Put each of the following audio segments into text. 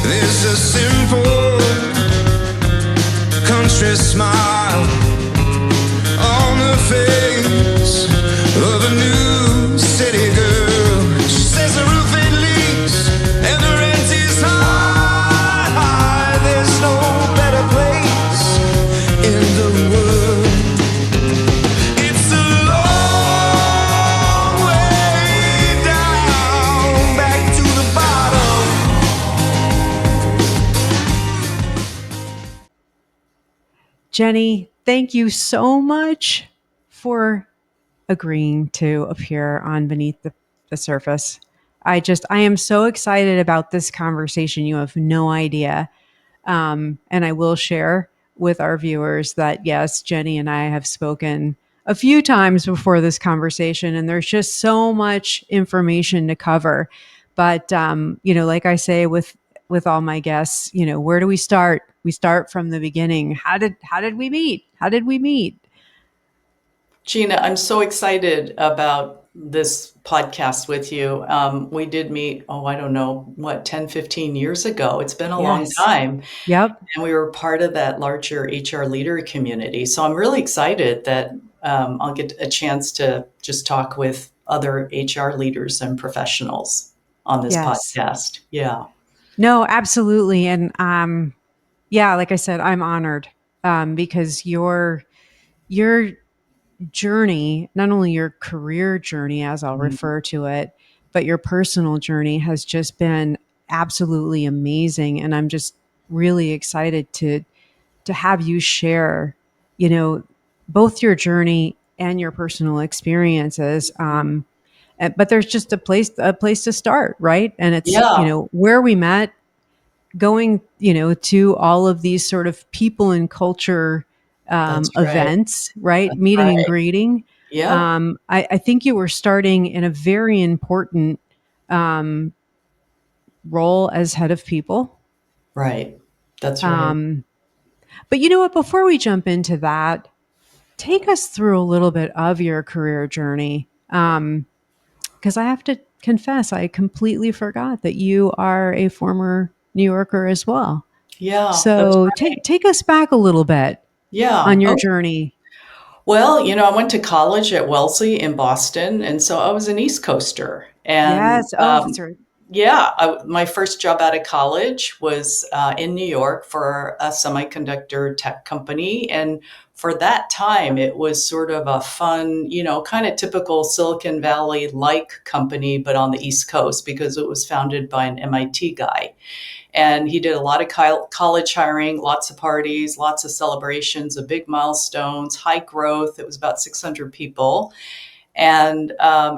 There's a simple country smile on the face of a new city girl. She says the roof it leaks and the rent is high. There's no better place in the world. It's a long way down, back to the bottom. Jenny, thank you so much for agreeing to appear on Beneath the Surface. I am so excited about this conversation. You have no idea. And I will share with our viewers that, yes, Jenny and I have spoken a few times before this conversation, and there's just so much information to cover. But, like I say with all my guests, where do we start? We start from the beginning. How did we meet? How did we meet? Gina, I'm so excited about this podcast with you. We did meet, I don't know, 10, 15 years ago. It's been a long time. Yep. And we were part of that larger HR leader community. So I'm really excited that I'll get a chance to just talk with other HR leaders and professionals on this podcast. Yeah. No, absolutely. And like I said, I'm honored because your journey, not only your career journey, as I'll refer to it, but your personal journey has just been absolutely amazing. And I'm just really excited to have you share, both your journey and your personal experiences. But there's just a place to start, right? And it's, where we met, going, to all of these sort of people and culture events, right? That's Meeting right. and greeting. Yeah. I think you were starting in a very important role as head of people. Right. That's right. But you know what? Before we jump into that, take us through a little bit of your career journey. Because I have to confess, I completely forgot that you are a former New Yorker as well. Yeah. So that's right. take us back a little bit on your Okay. journey. Well, I went to college at Wellesley in Boston, and so I was an East Coaster. And Yes. Oh, that's right. my first job out of college was in New York for a semiconductor tech company. And for that time, it was sort of a fun, kind of typical Silicon Valley-like company, but on the East Coast, because it was founded by an MIT guy. And he did a lot of college hiring, lots of parties, lots of celebrations of big milestones, high growth. It was about 600 people. And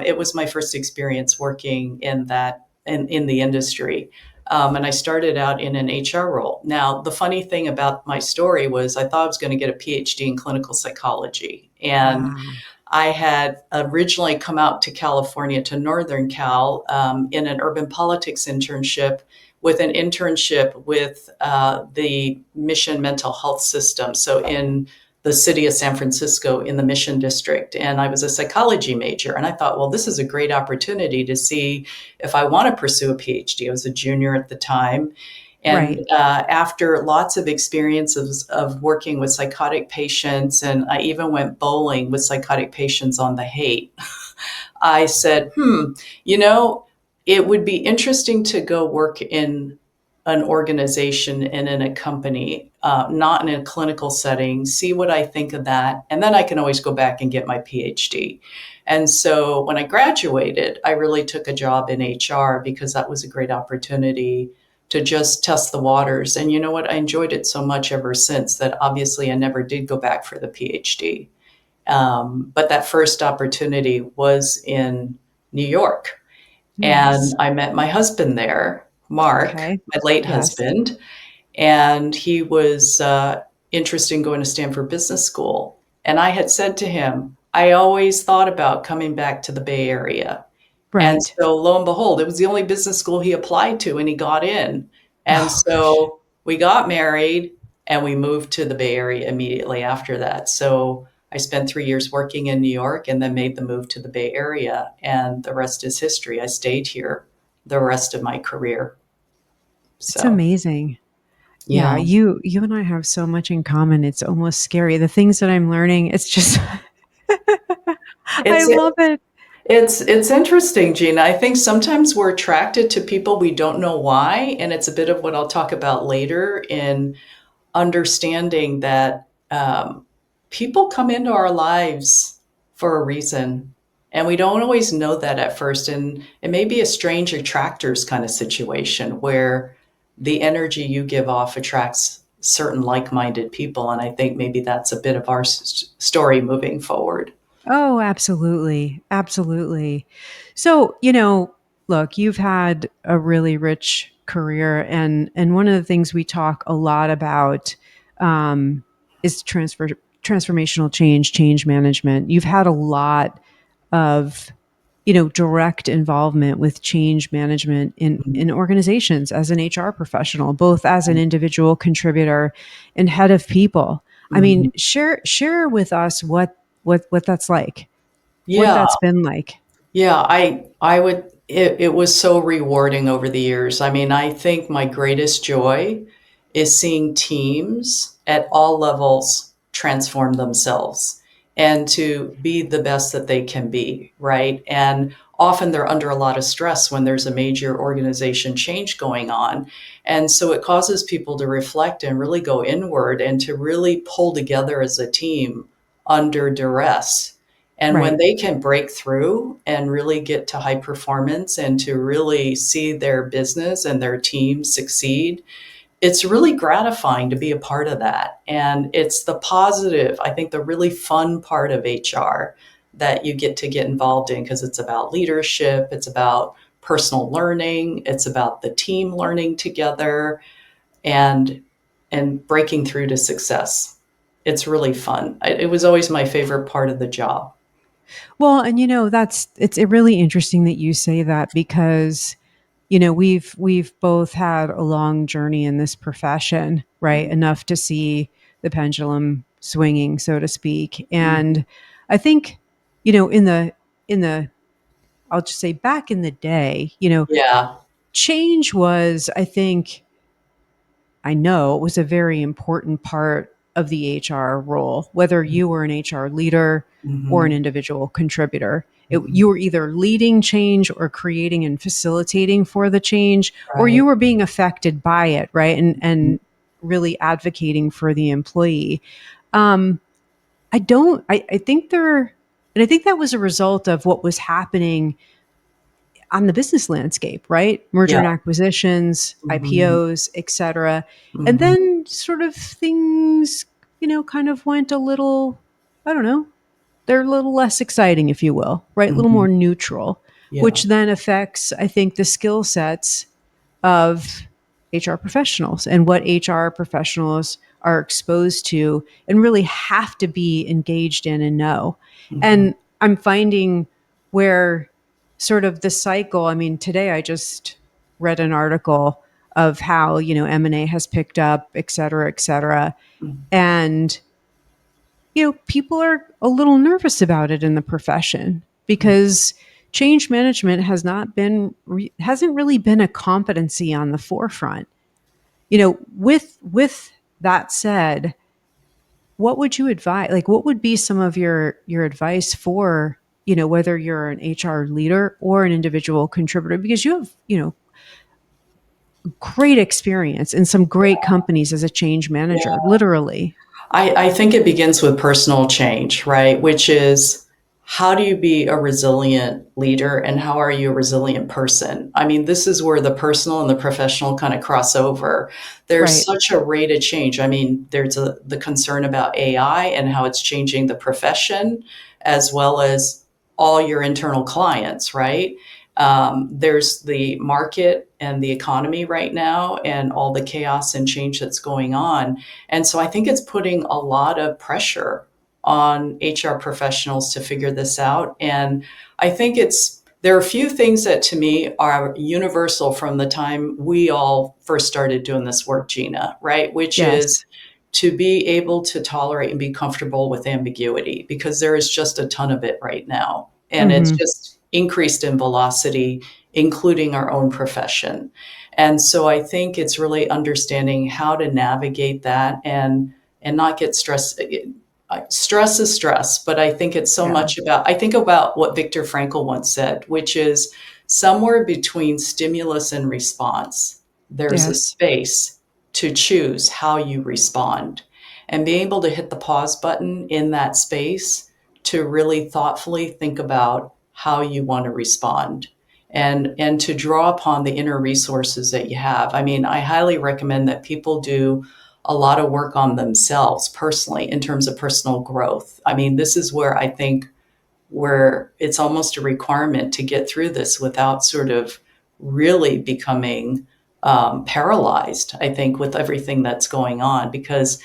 it was my first experience working in the industry. And I started out in an HR role. Now, the funny thing about my story was I thought I was going to get a PhD in clinical psychology. And I had originally come out to California, to Northern Cal, in an urban politics internship with the Mission Mental Health System. So in the city of San Francisco in the Mission District. And I was a psychology major. And I thought, well, this is a great opportunity to see if I want to pursue a PhD. I was a junior at the time. And after lots of experiences of working with psychotic patients, and I even went bowling with psychotic patients on the Haight, I said, it would be interesting to go work in an organization and in a company, not in a clinical setting, see what I think of that. And then I can always go back and get my PhD. And so when I graduated, I really took a job in HR because that was a great opportunity to just test the waters. And you know what? I enjoyed it so much ever since that obviously I never did go back for the PhD. But that first opportunity was in New York. And I met my husband there, Mark, my late husband, and he was interested in going to Stanford Business School. And I had said to him, I always thought about coming back to the Bay Area. Right. And so lo and behold, it was the only business school he applied to and he got in. And so we got married and we moved to the Bay Area immediately after that. So I spent 3 years working in New York and then made the move to the Bay Area. And the rest is history. I stayed here the rest of my career. It's So, amazing. Yeah, yeah. you and I have so much in common. It's almost scary. The things that I'm learning, it's just I It's love it. it's interesting, Gina. I think sometimes we're attracted to people we don't know why, and it's a bit of what I'll talk about later in understanding that people come into our lives for a reason, and we don't always know that at first. And it may be a strange attractors kind of situation where the energy you give off attracts certain like-minded people, and I think maybe that's a bit of our story moving forward. Oh, absolutely. Absolutely. So, look, you've had a really rich career, and one of the things we talk a lot about um, is transformational change management. You've had a lot of direct involvement with change management in organizations as an HR professional, both as an individual contributor and head of people. I Mhm. mean, share with us what that's like, what Yeah, that's been like. yeah, I would it was so rewarding over the years. I mean, I think my greatest joy is seeing teams at all levels transform themselves and to be the best that they can be, right? And often they're under a lot of stress when there's a major organization change going on. And so it causes people to reflect and really go inward and to really pull together as a team under duress. And when Right. they can break through and really get to high performance and to really see their business and their team succeed, it's really gratifying to be a part of that. And it's the positive, I think, the really fun part of HR that you get to get involved in because it's about leadership, it's about personal learning, it's about the team learning together and breaking through to success. It's really fun. It was always my favorite part of the job. Well, and that's it's really interesting that you say that because we've both had a long journey in this profession, right? Enough to see the pendulum swinging, so to speak. Mhm. And I think, in the I'll just say back in the day, Yeah. change was, I know it was a very important part of the HR role, whether you were an HR leader or an Mhm. individual contributor. Mhm. You were either leading change or creating and facilitating for the change, or you Right. were being affected by it, right? Mhm. And really advocating for the employee. Um, I don't, I think and I think that was a result of what was happening on the business landscape, right? Merger Yeah. and acquisitions, Mhm. IPOs, et cetera. And Mhm. then sort of things, kind of went a little, I don't know, they're a little less exciting, if you will, right? A little Mhm. more neutral, Yeah. which then affects, I think, the skill sets of HR professionals and what HR professionals are exposed to and really have to be engaged in and know. Mhm. And I'm finding where sort of the cycle, I mean, today I just read an article of how, M&A has picked up, et cetera, et cetera. Mhm. And people are a little nervous about it in the profession Mhm. because change management hasn't really been a competency on the forefront. With that said, what would you advise? Like, what would be some of your advice for whether you're an HR leader or an individual contributor? Because you have great experience in some great companies as a change manager, literally. I think it begins with personal change, right? Which is how do you be a resilient leader and how are you a resilient person? I mean, this is where the personal and the professional kind of cross over. There's Right. such a rate of change. I mean, there's the concern about AI and how it's changing the profession as well as all your internal clients, right? There's the market and the economy right now and all the chaos and change that's going on. And so I think it's putting a lot of pressure on HR professionals to figure this out. And I think there are a few things that to me are universal from the time we all first started doing this work, Gina, right? Which Yes. is to be able to tolerate and be comfortable with ambiguity because there is just a ton of it right now. And it's Hmm. just increased in velocity, including our own profession. And so I think it's really understanding how to navigate that and not get stressed. Stress is stress, but I think it's so Yeah. much about, I think about what Viktor Frankl once said, which is somewhere between stimulus and response, there's a Yes. space to choose how you respond. And being able to hit the pause button in that space to really thoughtfully think about how you want to respond and to draw upon the inner resources that you have. I mean, I highly recommend that people do a lot of work on themselves personally in terms of personal growth. I mean, this is where I think where it's almost a requirement to get through this without sort of really becoming paralyzed, I think, with everything that's going on, because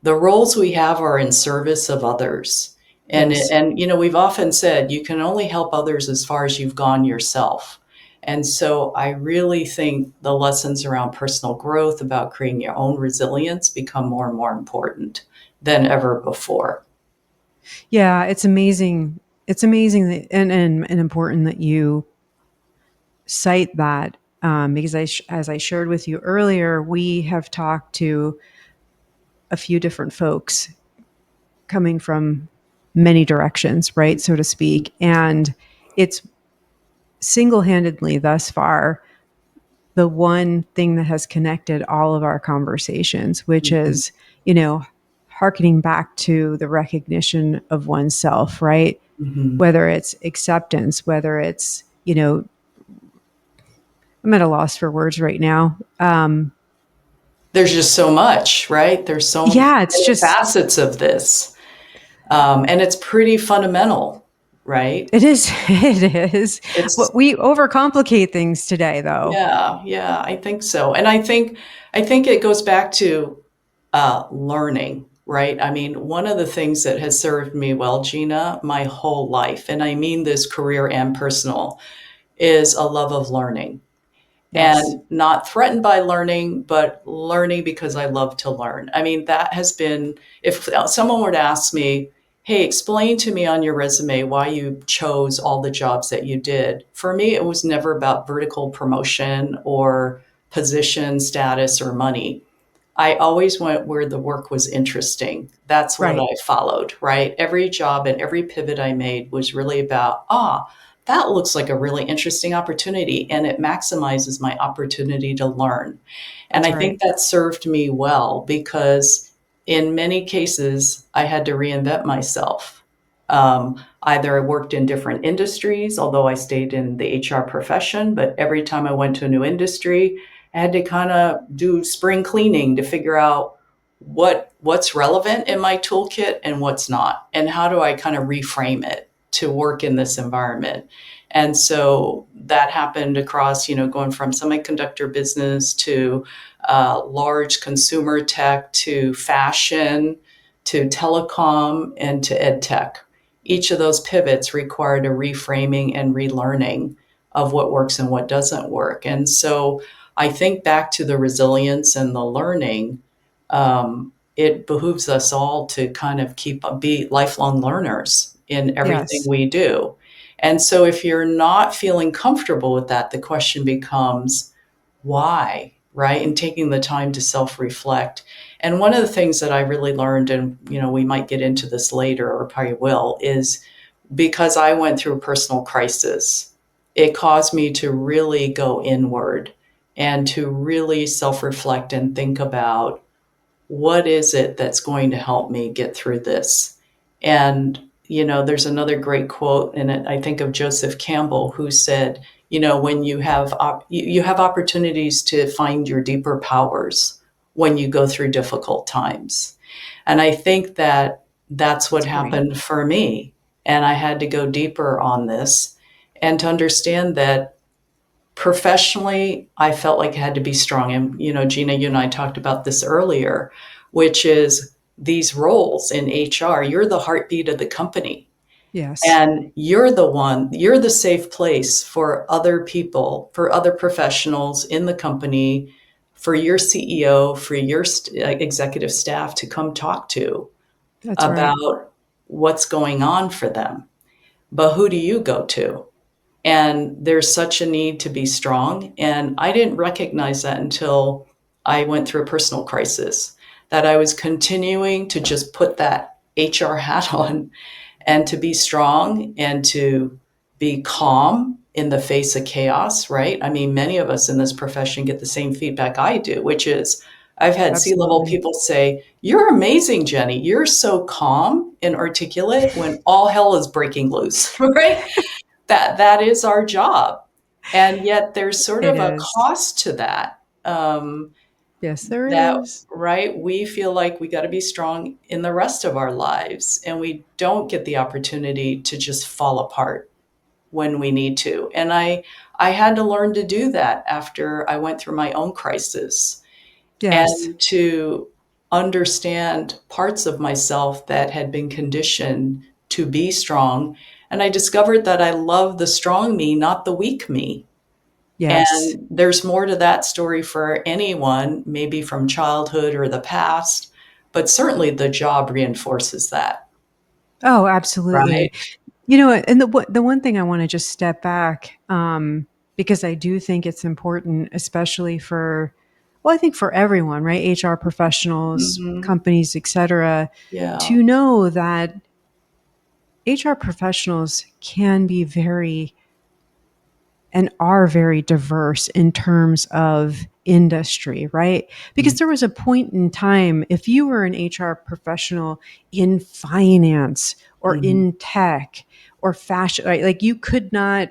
the roles we have are in service of others. Yes. And you know, we've often said you can only help others as far as you've gone yourself. And so I really think the lessons around personal growth, about creating your own resilience, become more and more important than ever before. Yeah, it's amazing. It's amazing that, and important that you cite that, because as I shared with you earlier, we have talked to a few different folks coming from many directions, right, so to speak, and it's single-handedly thus far the one thing that has connected all of our conversations, which Mhm. is, you know, harkening back to the recognition of oneself, right? Mhm. Whether it's acceptance, whether it's, I'm at a loss for words right now. There's just so much, right? There's so Yeah, it's many just, facets of this. And it's pretty fundamental, right? it is, it is. It's What we overcomplicate things today, though. Yeah, yeah, I think so. And I think it goes back to learning, right? I mean, one of the things that has served me well, Gina, my whole life, and I mean this career and personal, is a love of learning, Yes, and not threatened by learning, but learning because I love to learn. I mean, that has been, if someone were to ask me, hey, explain to me on your resume why you chose all the jobs that you did. For me, it was never about vertical promotion or position status or money. I always went where the work was interesting. That's what I right. followed, right? Every job and every pivot I made was really about, that looks like a really interesting opportunity, and it maximizes my opportunity to learn. And That's I think right. that served me well because in many cases, I had to reinvent myself. Either I worked in different industries, although I stayed in the HR profession, but every time I went to a new industry, I had to kind of do spring cleaning to figure out what's relevant in my toolkit and what's not, and how do I kind of reframe it to work in this environment. And so that happened across, you know, going from semiconductor business to large consumer tech to fashion to telecom and to ed tech. Each of those pivots required a reframing and relearning of what works and what doesn't work. And so I think back to the resilience and the learning. It behooves us all to kind of be lifelong learners in everything Yes, we do. And so if you're not feeling comfortable with that, the question becomes why, right? And taking the time to self-reflect. And one of the things that I really learned, and you know, we might get into this later or probably will, is because I went through a personal crisis, it caused me to really go inward and to really self-reflect and think about what is it that's going to help me get through this. And you know, there's another great quote in it, I think, of Joseph Campbell, who said, you know, when you have opportunities to find your deeper powers when you go through difficult times. And I think that that's what that's great. happened for me. And I had to go deeper on this and to understand that professionally, I felt like I had to be strong. And, you know, Gina, you and I talked about this earlier, which is these roles in HR, you're the heartbeat of the company. Yes, And you're the safe place for other people, for other professionals in the company, for your CEO, for your executive staff to come talk to that's right. about what's going on for them. But who do you go to? And there's such a need to be strong. And I didn't recognize that until I went through a personal crisis, that I was continuing to just put that HR hat on and to be strong and to be calm in the face of chaos, right? I mean, many of us in this profession get the same feedback I do, which is I've had C-level Absolutely. people say, "You're amazing, Jenny. You're so calm and articulate when all hell is breaking loose," right? That is our job. And yet there's sort It of a is. cost to that. Yes, there That is. right, we feel like we got to be strong in the rest of our lives, and we don't get the opportunity to just fall apart when we need to. And I had to learn to do that after I went through my own crisis, Yes. and to understand parts of myself that had been conditioned to be strong. And I discovered that I love the strong me, not the weak me. Yes. And there's more to that story for anyone, maybe from childhood or the past, but certainly the job reinforces that, Oh, absolutely. right? And the one thing I want to just step back, because I do think it's important, especially for, well, I think for everyone, right? HR professionals, Hmm. companies, et cetera, Yeah. to know that HR professionals can be very and are very diverse in terms of industry, right? Because there was a point in time, if you were an HR professional in finance or Mm-hmm. in tech or fashion, right? Like you could not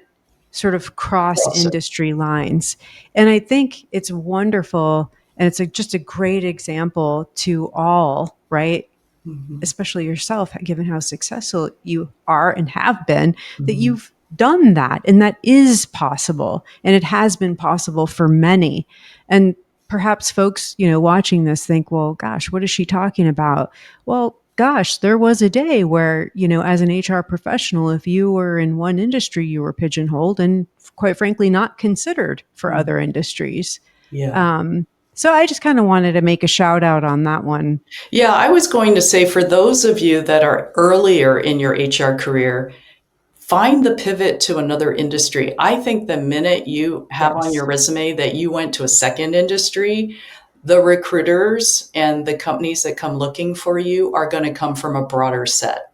sort of cross Cross it. industry lines. And I think it's wonderful. And it's just a great example to all, right? Hmm. Especially yourself, given how successful you are and have been, that Hmm. you've done that and that is possible. And it has been possible for many. And perhaps folks, watching this think, well, gosh, what is she talking about? Well, gosh, there was a day where, as an HR professional, if you were in one industry, you were pigeonholed and quite frankly, not considered for Hmm. other industries. Yeah. Um, so I just kind of wanted to make a shout out on that one. Yeah, I was going to say for those of you that are earlier in your HR career, find the pivot to another industry. I think the minute you have on your Yes. resume that you went to a second industry, the recruiters and the companies that come looking for you are going to come from a broader set.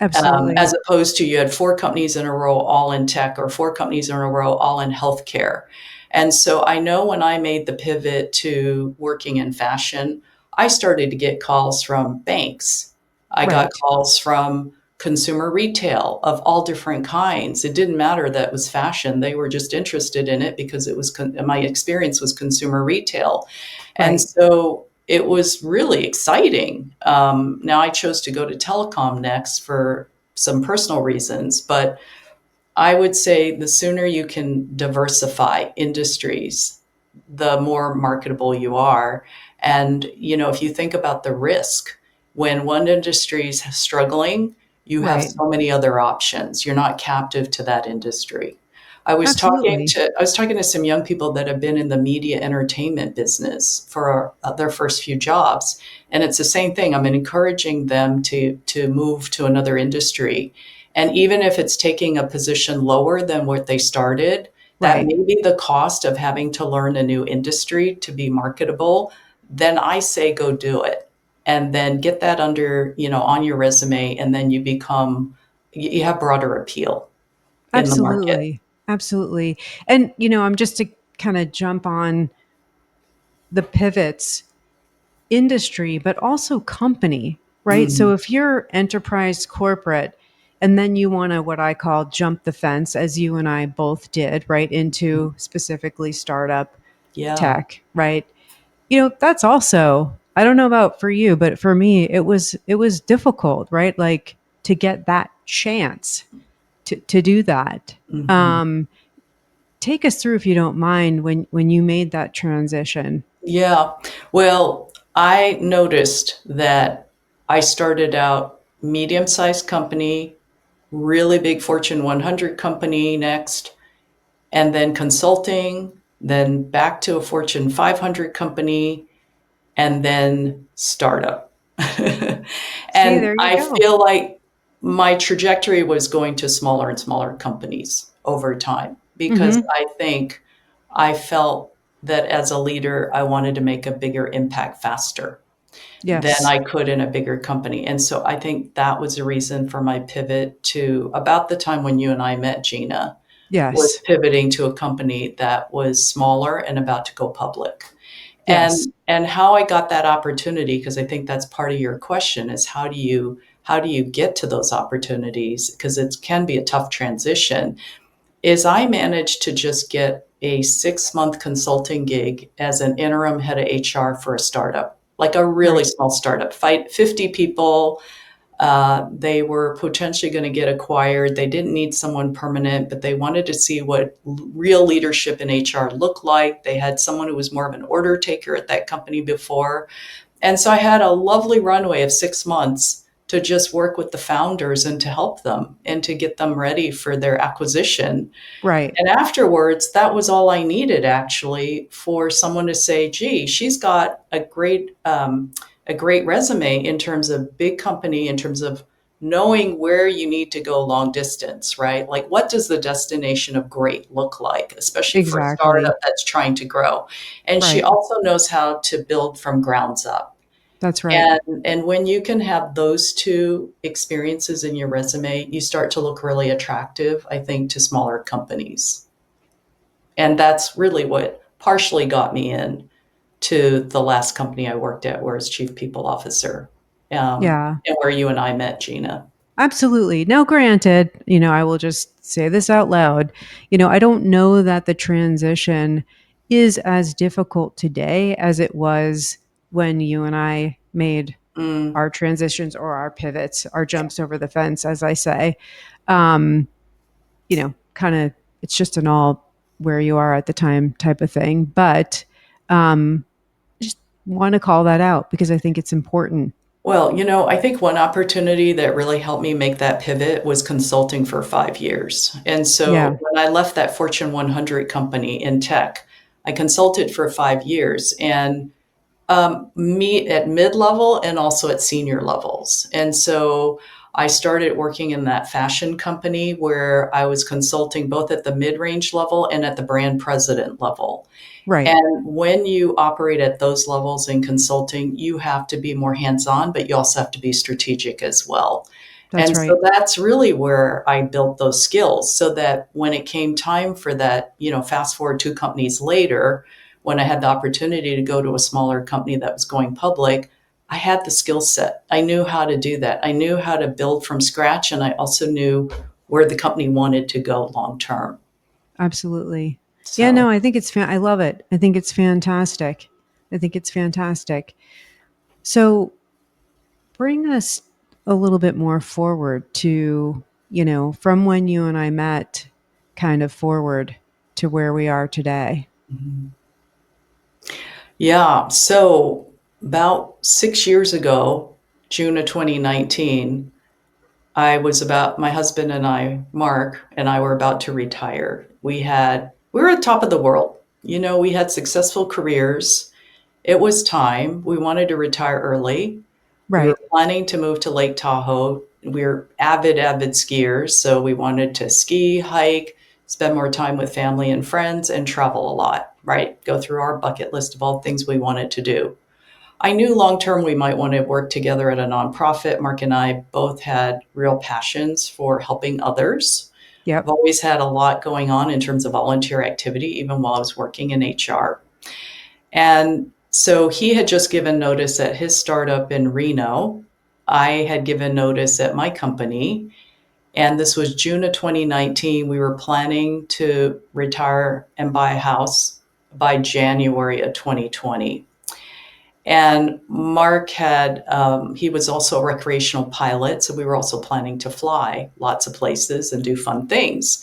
As Absolutely. opposed to you had four companies in a row all in tech or four companies in a row all in healthcare. And so I know when I made the pivot to working in fashion, I started to get calls from banks. I got Right. calls from consumer retail of all different kinds. It didn't matter that it was fashion. They were just interested in it because it was my experience was consumer retail. And Right. so it was really exciting. Now, I chose to go to telecom next for some personal reasons, but I would say the sooner you can diversify industries, the more marketable you are. And, if you think about the risk, when one industry is struggling, you have Right. so many other options. You're not captive to that industry. Absolutely. I was talking to some young people that have been in the media entertainment business for their first few jobs, and it's the same thing. I'm encouraging them to move to another industry, and even if it's taking a position lower than what they started, that Right. may be the cost of having to learn a new industry to be marketable. Then I say go do it, and then get that under on your resume, and then you have broader appeal in the market. Absolutely. Absolutely. And, I'm just to kind of jump on the pivots, industry, but also company, right? Mhm. So if you're enterprise corporate and then you want to, what I call jump the fence, as you and I both did, right, into specifically startup Yeah. tech, right? That's also, I don't know about for you, but for me, it was difficult, right? Like to get that chance to do that. Mhm. Um, Take us through, if you don't mind, when you made that transition. Yeah. Well, I noticed that I started out medium-sized company, really big Fortune 100 company next, and then consulting, then back to a Fortune 500 company, and then startup. See, And there you I go. feel like my trajectory was going to smaller and smaller companies. over time because Hmm. I think I felt that as a leader, I wanted to make a bigger impact faster than Yes. I could in a bigger company. And so I think that was the reason for my pivot to about the time when you and I met, Gina, was Yes. pivoting to a company that was smaller and about to go public. Yes. And how I got that opportunity, because I think that's part of your question, is how do you get to those opportunities? Because it can be a tough transition. Is I managed to just get a 6-month consulting gig as an interim head of HR for a startup, like a really Right. small startup, 50 people. They were potentially going to get acquired. They didn't need someone permanent, but they wanted to see what real leadership in HR looked like. They had someone who was more of an order taker at that company before. And so I had a lovely runway of 6 months to just work with the founders and to help them and to get them ready for their acquisition. Right. And afterwards, that was all I needed actually for someone to say, gee, she's got a great resume in terms of big company, in terms of knowing where you need to go long distance, right? Like, what does the destination of great look like, especially for a Exactly. startup that's trying to grow? And she Right. also knows how to build from grounds up. That's right. And when you can have those two experiences in your resume, you start to look really attractive, I think, to smaller companies. And that's really what partially got me in to the last company I worked at, where as chief people officer, Yeah. and where you and I met, Gina. Absolutely. Now, granted, I will just say this out loud. I don't know that the transition is as difficult today as it was when you and I made Mm, our transitions or our pivots, our jumps over the fence, as I say. Um, kind of, it's just an all where you are at the time type of thing. But um, just want to call that out because I think it's important. Well, I think one opportunity that really helped me make that pivot was consulting for 5 years. And so Yeah. when I left that Fortune 100 company in tech, I consulted for 5 years and me at mid level and also at senior levels. And so I started working in that fashion company where I was consulting both at the mid range level and at the brand president level. Right. And when you operate at those levels in consulting, you have to be more hands on, but you also have to be strategic as well. That's And so right. that's really where I built those skills so that when it came time for that, fast forward 2 companies later, when I had the opportunity to go to a smaller company that was going public, I had the skill set. I knew how to do that. I knew how to build from scratch. And I also knew where the company wanted to go long term. Absolutely. Yeah, So, no, I think I love it. I think it's fantastic. I think it's fantastic. So bring us a little bit more forward to, from when you and I met, kind of forward to where we are today. mhm. Yeah. So about 6 years ago, June of 2019, my husband and I, Mark and I were about to retire. We were at the top of the world. We had successful careers. It was time. We wanted to retire early. We were Right. planning to move to Lake Tahoe. We're avid skiers. So we wanted to ski, hike, spend more time with family and friends, and travel a lot, right? Go through our bucket list of all things we wanted to do. I knew long term we might want to work together at a nonprofit. Mark and I both had real passions for helping others. I've Yep. always had a lot going on in terms of volunteer activity, even while I was working in HR. And so he had just given notice at his startup in Reno. I had given notice at my company. And this was June of 2019. We were planning to retire and buy a house by January of 2020. And Mark he was also a recreational pilot. So we were also planning to fly lots of places and do fun things.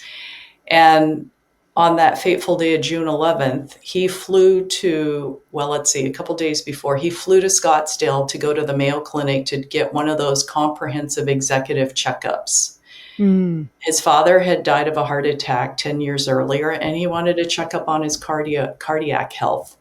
And on that fateful day of June 11th, he flew to, well, let's see, a couple days before, he flew to Scottsdale to go to the Mayo Clinic to get one of those comprehensive executive checkups. Mm, His father had died of a heart attack 10 years earlier, and he wanted to check up on his cardiac health.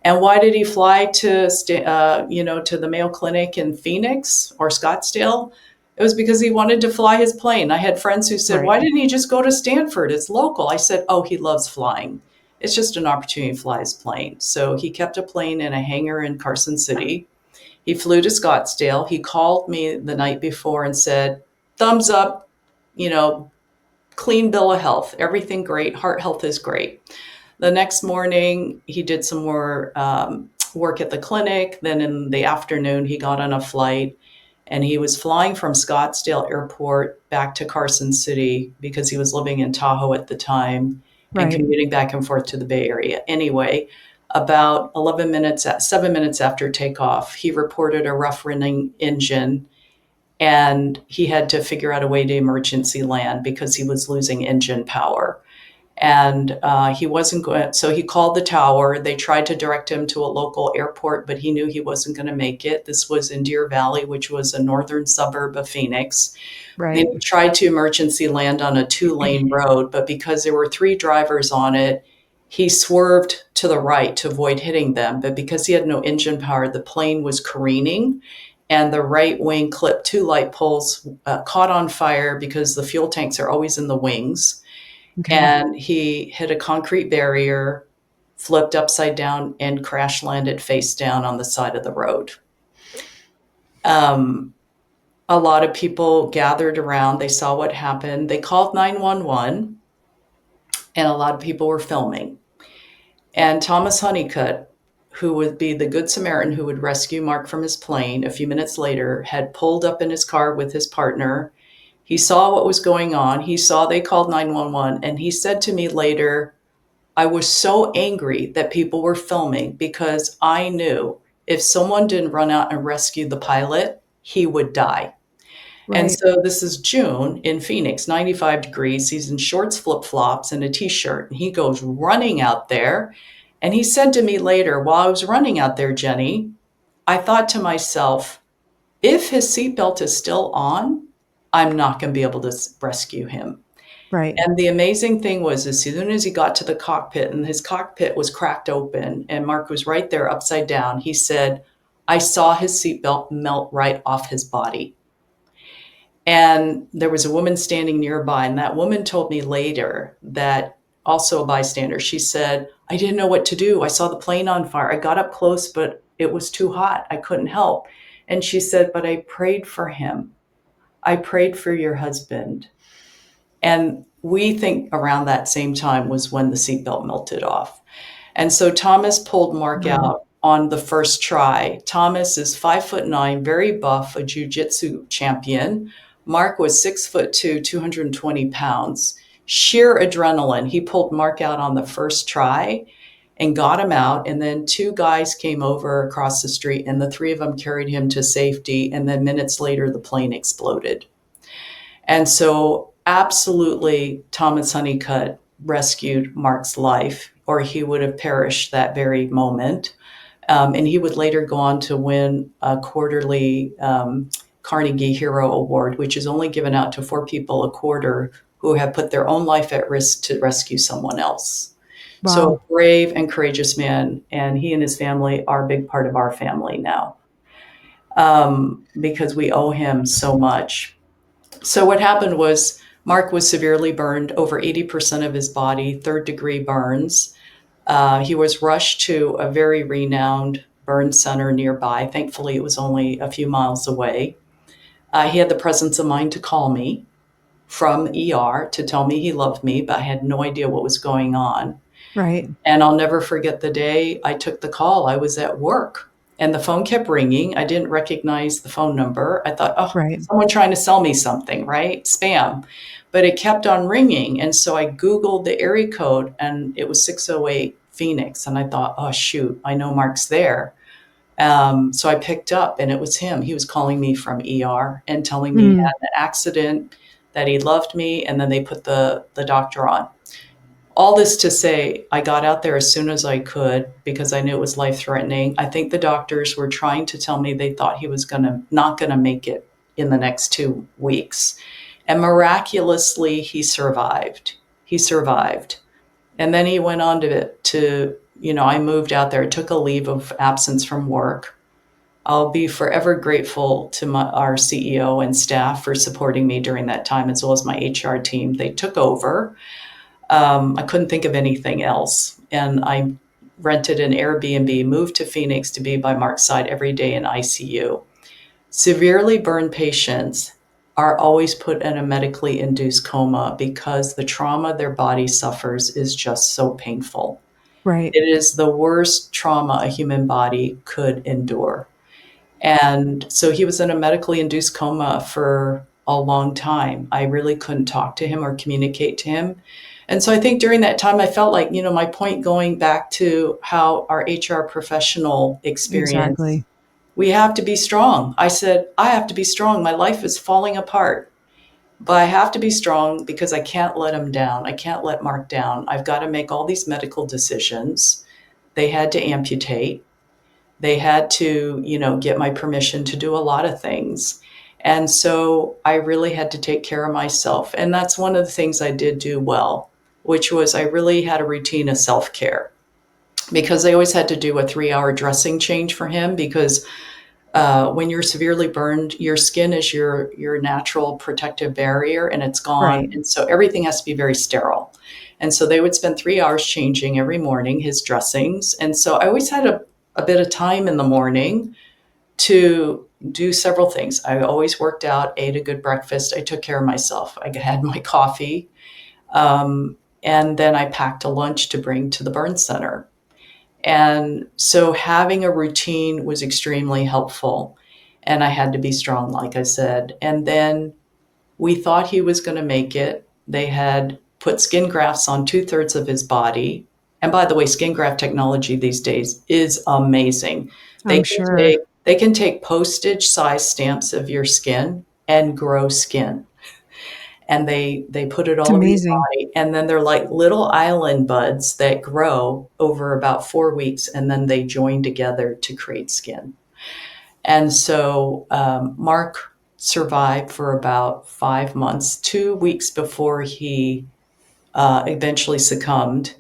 And why did he fly to the Mayo Clinic in Phoenix or Scottsdale? It was because he wanted to fly his plane. I had friends who said, Right. why didn't he just go to Stanford? It's local. I said, oh, he loves flying. It's just an opportunity to fly his plane. So he kept a plane in a hangar in Carson City. He flew to Scottsdale. He called me the night before and said, thumbs up, you know, clean bill of health, everything great. Heart health is great. The next morning, he did some more work at the clinic. Then in the afternoon, he got on a flight and he was flying from Scottsdale Airport back to Carson City because he was living in Tahoe at the time and Right. commuting back and forth to the Bay Area. Anyway, about 7 minutes after takeoff, he reported a rough running engine and he had to figure out a way to emergency land because he was losing engine power. And he wasn't going, so he called the tower. They tried to direct him to a local airport, but he knew he wasn't going to make it. This was in Deer Valley, which was a northern suburb of Phoenix. They Right. tried to emergency land on a 2-lane road, but because there were 3 drivers on it, he swerved to the right to avoid hitting them. But because he had no engine power, the plane was careening and the right wing clipped 2 light poles, caught on fire because the fuel tanks are always in the wings. Okay. And he hit a concrete barrier, flipped upside down, and crash landed face down on the side of the road. A lot of people gathered around. They saw what happened. They called 911, and a lot of people were filming. And Thomas Honeycutt, who would be the Good Samaritan who would rescue Mark from his plane a few minutes later, had pulled up in his car with his partner. He saw what was going on. He saw they called 911, and he said to me later, I was so angry that people were filming because I knew if someone didn't run out and rescue the pilot, he would die. And Right. so this is June in Phoenix, 95 degrees. He's in shorts, flip flops, and a t shirt. And he goes running out there. And he said to me later, while I was running out there, Jenny, I thought to myself, if his seatbelt is still on, I'm not going to be able to rescue him. Right. And the amazing thing was, as soon as he got to the cockpit and his cockpit was cracked open and Mark was right there upside down, he said, I saw his seatbelt melt right off his body. And there was a woman standing nearby, and that woman told me later that, also a bystander, she said, I didn't know what to do. I saw the plane on fire. I got up close, but it was too hot. I couldn't help. And she said, but I prayed for him. I prayed for your husband. And we think around that same time was when the seatbelt melted off. And so Thomas pulled Mark Wow. out on the first try. Thomas is 5'9", very buff, a jiu-jitsu champion. Mark was 6'2", 220 pounds. Sheer adrenaline. He pulled Mark out on the first try and got him out. And then 2 guys came over across the street, and the 3 of them carried him to safety. And then minutes later, the plane exploded. And so absolutely, Thomas Honeycutt rescued Mark's life, or he would have perished that very moment. And he would later go on to win a quarterly Carnegie Hero Award, which is only given out to 4 people a quarter who have put their own life at risk to rescue someone else. So Wow. a brave and courageous man, and he and his family are a big part of our family now, because we owe him so much. So what happened was Mark was severely burned, over 80% of his body, 3rd-degree burns. He was rushed to a very renowned burn center nearby. Thankfully, it was only a few miles away. He had the presence of mind to call me from ER to tell me he loved me, but I had no idea what was going on. Right. And I'll never forget the day I took the call. I was at work and the phone kept ringing. I didn't recognize the phone number. I thought, oh, Right. someone trying to sell me something, right? Spam. But it kept on ringing. And so I Googled the area code and it was 608 Phoenix. And I thought, oh, shoot, I know Mark's there. So I picked up and it was him. He was calling me from ER and telling me he Mm. had an accident, that he loved me, and then they put the doctor on. All this to say, I got out there as soon as I could because I knew it was life-threatening. I think the doctors were trying to tell me they thought he was not gonna make it in the next 2 weeks. And miraculously, he survived. He survived. And then he went on to, I moved out there, took a leave of absence from work. I'll be forever grateful to our CEO and staff for supporting me during that time, as well as my HR team. They took over. I couldn't think of anything else. And I rented an Airbnb, moved to Phoenix to be by Mark's side every day in ICU. Severely burned patients are always put in a medically induced coma because the trauma their body suffers is just so painful. Right. It is the worst trauma a human body could endure. And so he was in a medically induced coma for a long time. I really couldn't talk to him or communicate to him. And so I think during that time, I felt like, my point going back to how our HR professional experience, Exactly. we have to be strong. I said, I have to be strong. My life is falling apart, but I have to be strong because I can't let him down. I can't let Mark down. I've got to make all these medical decisions. They had to amputate. They had to, get my permission to do a lot of things. And so I really had to take care of myself. And that's one of the things I did do well, which was I really had a routine of self-care because I always had to do a 3-hour dressing change for him because when you're severely burned, your skin is your natural protective barrier and it's gone. Right. And so everything has to be very sterile. And so they would spend 3 hours changing every morning his dressings. And so I always had a bit of time in the morning to do several things. I always worked out, ate a good breakfast. I took care of myself. I had my coffee. And then I packed a lunch to bring to the burn center. And so having a routine was extremely helpful. And I had to be strong, like I said. And then we thought he was going to make it. They had put skin grafts on 2/3 of his body. And by the way, skin graft technology these days is amazing. They I'm can sure. take they can take postage size stamps of your skin and grow skin. And they put it It's all over your amazing. body. And then they're like little island buds that grow over about 4 weeks, and then they join together to create skin. And so Mark survived for about 5 months. 2 weeks before he eventually succumbed,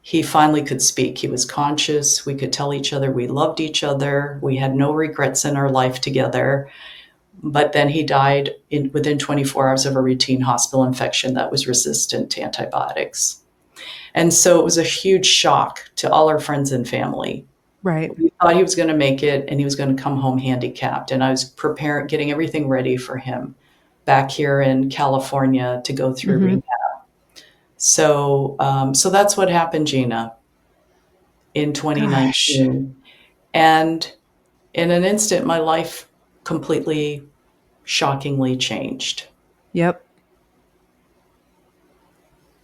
he finally could speak. He was conscious. We could tell each other we loved each other. We had no regrets in our life together. But then he died within 24 hours of a routine hospital infection that was resistant to antibiotics. And so it was a huge shock to all our friends and family. Right. We thought he was going to make it and he was going to come home handicapped. And I was getting everything ready for him back here in California to go through Hmm. rehab. So that's what happened, Gina, in Gosh. 2019. And in an instant, my life completely, shockingly changed. Yep.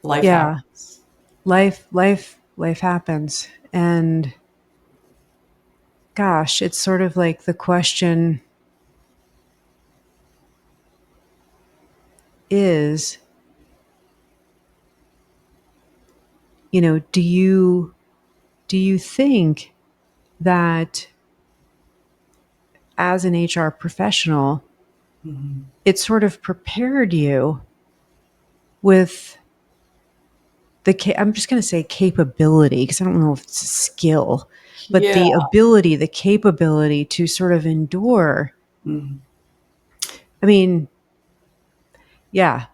Life Yeah. happens. Life happens. And gosh, it's sort of like the question is, do you think that as an HR professional, Mhm. it sort of prepared you with I'm just going to say capability because I don't know if it's a skill, but Yeah. the capability to sort of endure. Mhm. I mean, yeah,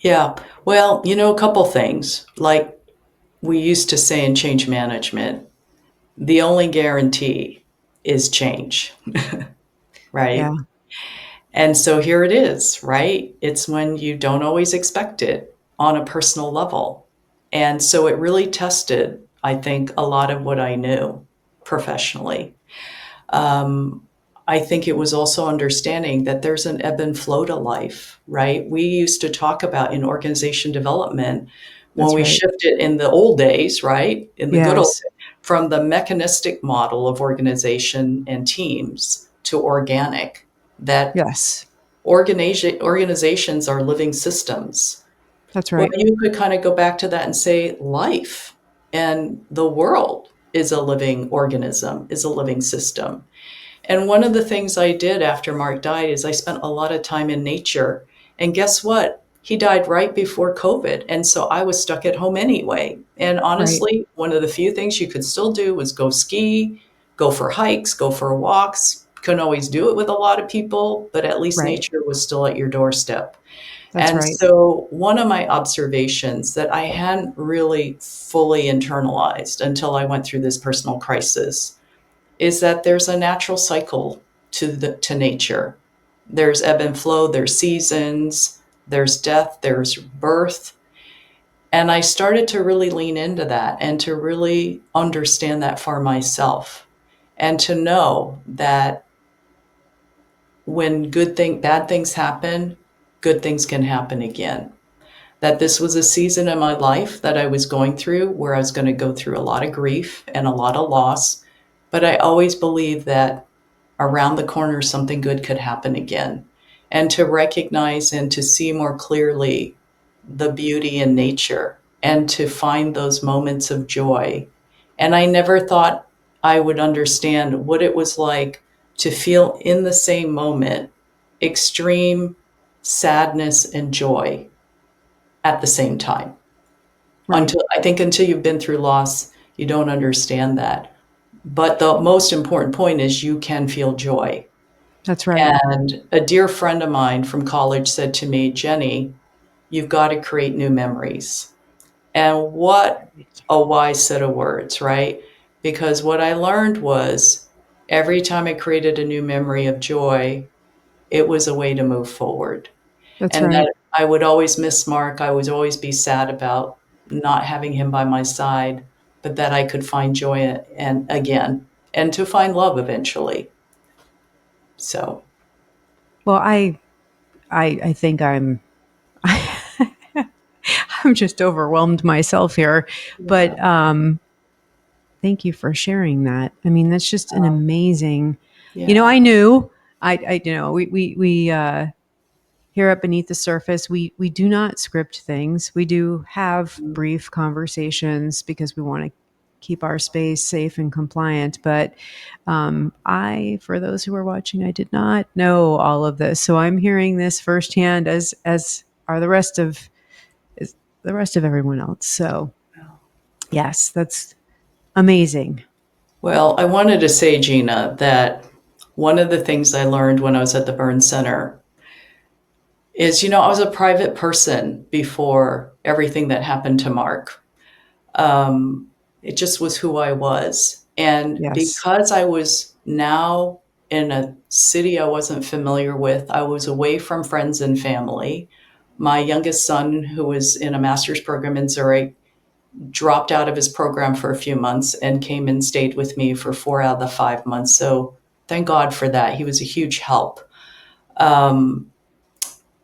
Yeah. Well, a couple things. Like we used to say in change management, the only guarantee is change, yeah, right? And so here it is, right? It's when you don't always expect it on a personal level. And so it really tested, I think, a lot of what I knew professionally. Um, I think it was also understanding that there's an ebb and flow to life, right? We used to talk about in organization development when that's we right. shifted in the old days, right? In the good old Yes, days, from the mechanistic model of organization and teams to organic, that yes, organizations are living systems. that's Well, right. you could kind of go back to that and say life and the world is a living organism, is a living system. And one of the things I did after Mark died is I spent a lot of time in nature. And guess what? He died right before COVID. And so I was stuck at home anyway. And Right. honestly, one of the few things you could still do was go ski, go for hikes, go for walks, couldn't always do it with a lot of people, but at least Right. nature was still at your doorstep. That's And right. so, one of my observations that I hadn't really fully internalized until I went through this personal crisis is that there's a natural cycle to nature. There's ebb and flow, there's seasons, there's death, there's birth. And I started to really lean into that and to really understand that for myself and to know that when bad things happen, good things can happen again. That this was a season in my life that I was going through where I was going to go through a lot of grief and a lot of loss. But I always believed that around the corner, something good could happen again. And to recognize and to see more clearly the beauty in nature and to find those moments of joy. And I never thought I would understand what it was like to feel in the same moment extreme sadness and joy at the same time. Right. Until you've been through loss, you don't understand that. But the most important point is you can feel joy. That's right. And a dear friend of mine from college said to me, Jenny, you've got to create new memories. And what a wise set of words, right? Because what I learned was every time I created a new memory of joy, it was a way to move forward. That's And right. that I would always miss Mark. I would always be sad about not having him by my side, but that I could find joy and again, and to find love eventually. So, Well, I think I'm just overwhelmed myself here. yeah, But thank you for sharing that. I mean, that's just an uh, amazing. yeah, I knew. We here at Beneath the Surface, we do not script things. We do have mm, brief conversations because we want to keep our space safe and compliant. But for those who are watching, I did not know all of this, so I'm hearing this firsthand, as are the rest of everyone else. So yes, that's amazing. well, I wanted to say, Gina, that one of the things I learned when I was at the Burn Center is, I was a private person before everything that happened to Mark. Um, it just was who I was. And Yes, because I was now in a city I wasn't familiar with, I was away from friends and family. My youngest son, who was in a master's program in Zurich, dropped out of his program for a few months and came and stayed with me for 4 out of the 5 months. So thank God for that. He was a huge help. Um,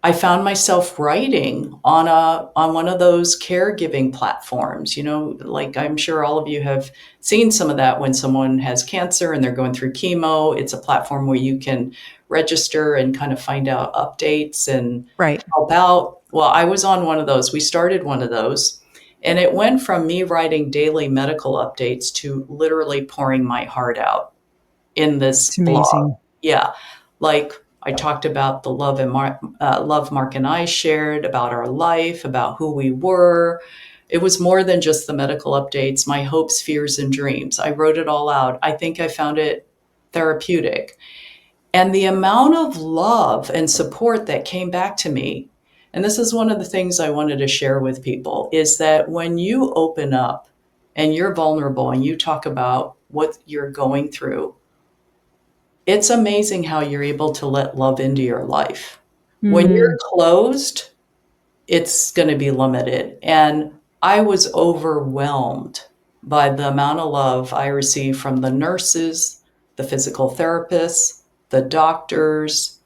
I found myself writing on one of those caregiving platforms, like I'm sure all of you have seen some of that when someone has cancer and they're going through chemo. It's a platform where you can register and kind of find out updates and right. help out. Well, I was on one of those. We started one of those, and it went from me writing daily medical updates to literally pouring my heart out in this It's blog. amazing. Yeah, like I talked about the love Mark and I shared about our life, about who we were. It was more than just the medical updates, my hopes, fears, and dreams. I wrote it all out. I think I found it therapeutic. And the amount of love and support that came back to me, and this is one of the things I wanted to share with people, is that when you open up and you're vulnerable and you talk about what you're going through, it's amazing how you're able to let love into your life. When you're Mm, closed, it's going to be limited. And I was overwhelmed by the amount of love I received from the nurses, the physical therapists, the doctors,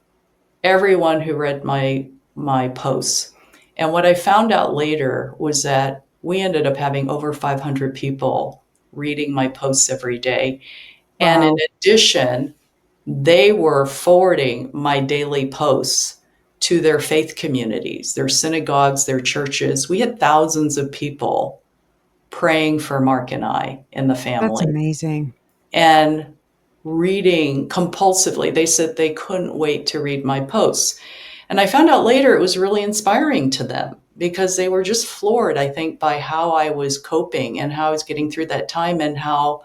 everyone who read my posts. And what I found out later was that we ended up having over 500 people reading my posts every day. And in wow, addition, they were forwarding my daily posts to their faith communities, their synagogues, their churches. We had thousands of people praying for Mark and I and the that's family amazing. and reading compulsively. They said they couldn't wait to read my posts. And I found out later it was really inspiring to them because they were just floored, I think, by how I was coping and how I was getting through that time and how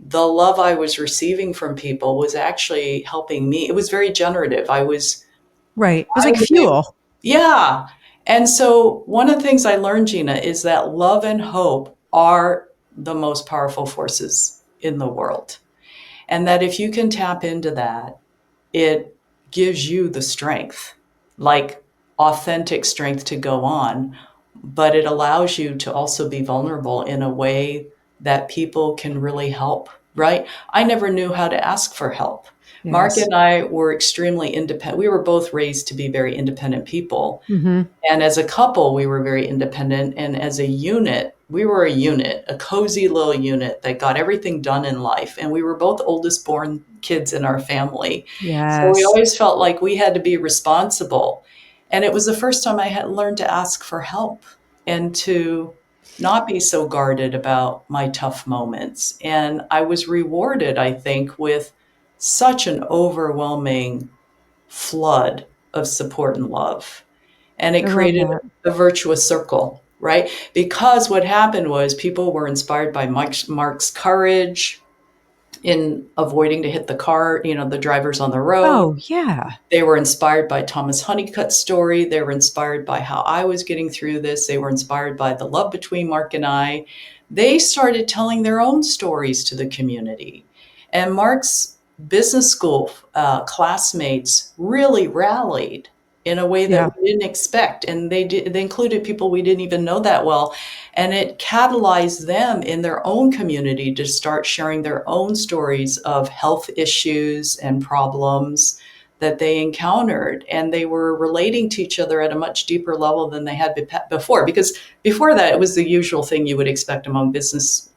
the love I was receiving from people was actually helping me. It was very generative. Right. It was I like was able, fuel. yeah. And so one of the things I learned, Gina, is that love and hope are the most powerful forces in the world. And that if you can tap into that, it gives you the strength, like authentic strength to go on, but it allows you to also be vulnerable in a way that people can really help, right? I never knew how to ask for help. Mark Yes. and I were extremely independent. We were both raised to be very independent people. Mm-hmm. And as a couple, we were very independent. And as a unit, we were a unit, a cozy little unit that got everything done in life. And we were both oldest born kids in our family. So we Yes. always felt like we had to be responsible. And it was the first time I had learned to ask for help and to not be so guarded about my tough moments. And I was rewarded, I think, with such an overwhelming flood of support and love. And it I love created that. a virtuous circle, right? Because what happened was people were inspired by Mark's courage in avoiding to hit the car, the drivers on the road. Oh, yeah. They were inspired by Thomas Honeycutt's story. They were inspired by how I was getting through this. They were inspired by the love between Mark and I. They started telling their own stories to the community. And Mark's business school classmates really rallied in a way that Yeah. we didn't expect. And they included people we didn't even know that well. And it catalyzed them in their own community to start sharing their own stories of health issues and problems that they encountered, and they were relating to each other at a much deeper level than they had before, because before that it was the usual thing you would expect among business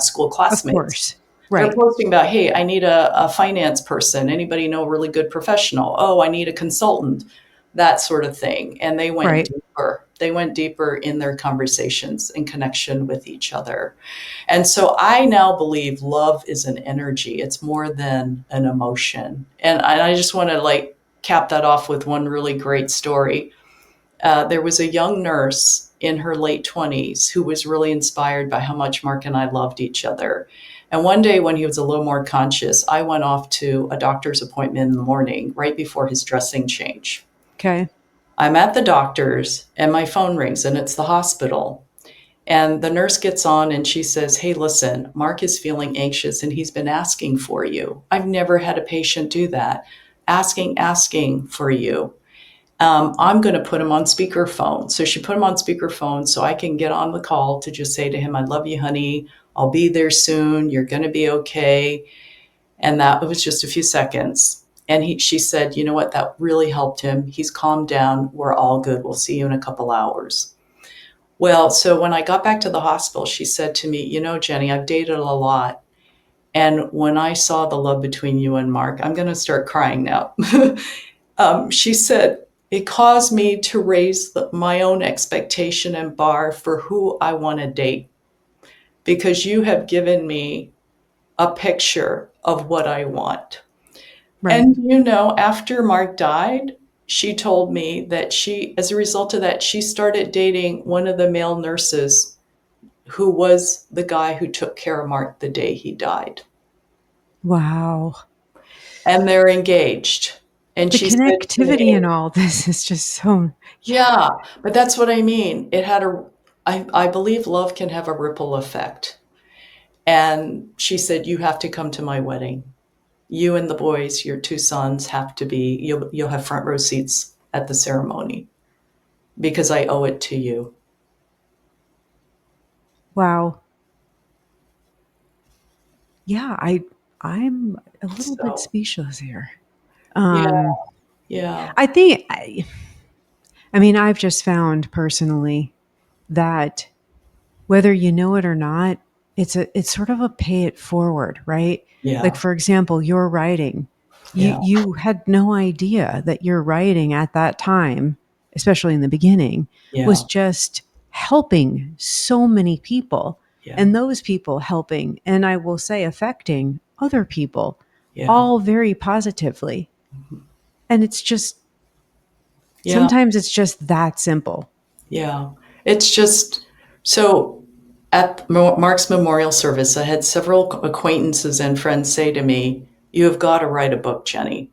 school Of classmates. course. They're Right. posting about, hey, I need a finance person, anybody know a really good professional, oh, I need a consultant, that sort of thing. And Right. they went deeper in their conversations and connection with each other. And so I now believe love is an energy. It's more than an emotion. And I just want to like cap that off with one really great story. There was a young nurse in her late 20s who was really inspired by how much Mark and I loved each other. And one day when he was a little more conscious, I went off to a doctor's appointment in the morning, right before his dressing change. Okay. I'm at the doctor's and my phone rings and it's the hospital. And the nurse gets on and she says, hey, listen, Mark is feeling anxious and he's been asking for you. I've never had a patient do that. Asking for you. I'm going to put him on speakerphone. So she put him on speakerphone so I can get on the call to just say to him, I love you, honey. I'll be there soon. You're going to be okay. And that was just a few seconds. And she said, you know what? That really helped him. He's calmed down. We're all good. We'll see you in a couple hours. Well, so when I got back to the hospital, she said to me, Jenny, I've dated a lot. And when I saw the love between you and Mark, I'm going to start crying now. She said, it caused me to raise my own expectation and bar for who I want to date because you have given me a picture of what I want. Right. And, after Mark died, she told me that as a result of that, she started dating one of the male nurses who was the guy who took care of Mark the day he died. Wow. And they're engaged. And The she said to connectivity me, in all this is just so, yeah. yeah, but that's what I mean. I believe love can have a ripple effect. And she said, you have to come to my wedding. You and the boys, your two sons, have to be, you'll have front row seats at the ceremony because I owe it to you. Wow. Yeah. I'm a little bit So, speechless here. yeah, Um, yeah, I think, I mean, I've just found personally that whether you know it or not, it's sort of a pay it forward, right? Like yeah, for example, your writing. You yeah, you had no idea that your writing at that time, especially in the beginning, was yeah, just helping so many people yeah, and those people helping and I will say affecting other people yeah, all very positively. And it's just yeah, sometimes it's just that simple. yeah. It's just so. At Mark's memorial service, I had several acquaintances and friends say to me, "You have got to write a book, Jenny,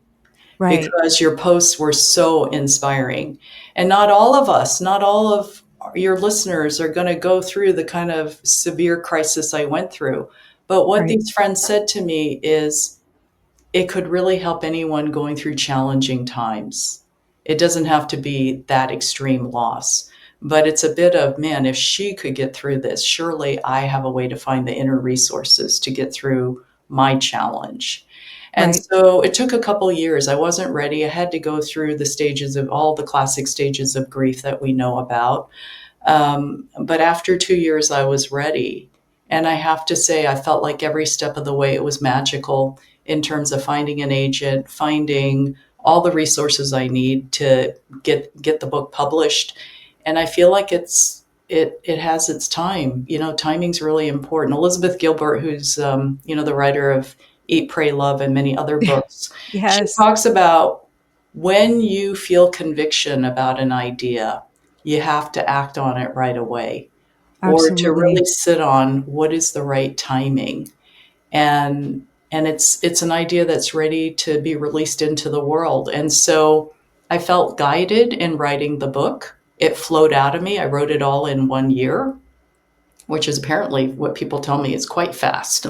Right. because your posts were so inspiring." And not all of us, not all of your listeners are going to go through the kind of severe crisis I went through. But what Right. these friends said to me is, it could really help anyone going through challenging times. It doesn't have to be that extreme loss, but it's a bit of, man, if she could get through this, surely I have a way to find the inner resources to get through my challenge. And Right. so it took a couple years. I wasn't ready. I had to go through the stages of all the classic stages of grief that we know about. But after 2 years, I was ready. And I have to say, I felt like every step of the way it was magical in terms of finding an agent, finding all the resources I need to get the book published. And I feel like it has its time. You know, timing's really important. Elizabeth Gilbert, who's the writer of Eat, Pray, Love, and many other books, she Yes. talks about when you feel conviction about an idea, you have to act on it right away, or to Absolutely. really sit on what is the right timing. And it's an idea that's ready to be released into the world. And so I felt guided in writing the book. It flowed out of me. I wrote it all in 1 year, which is apparently what people tell me is quite fast.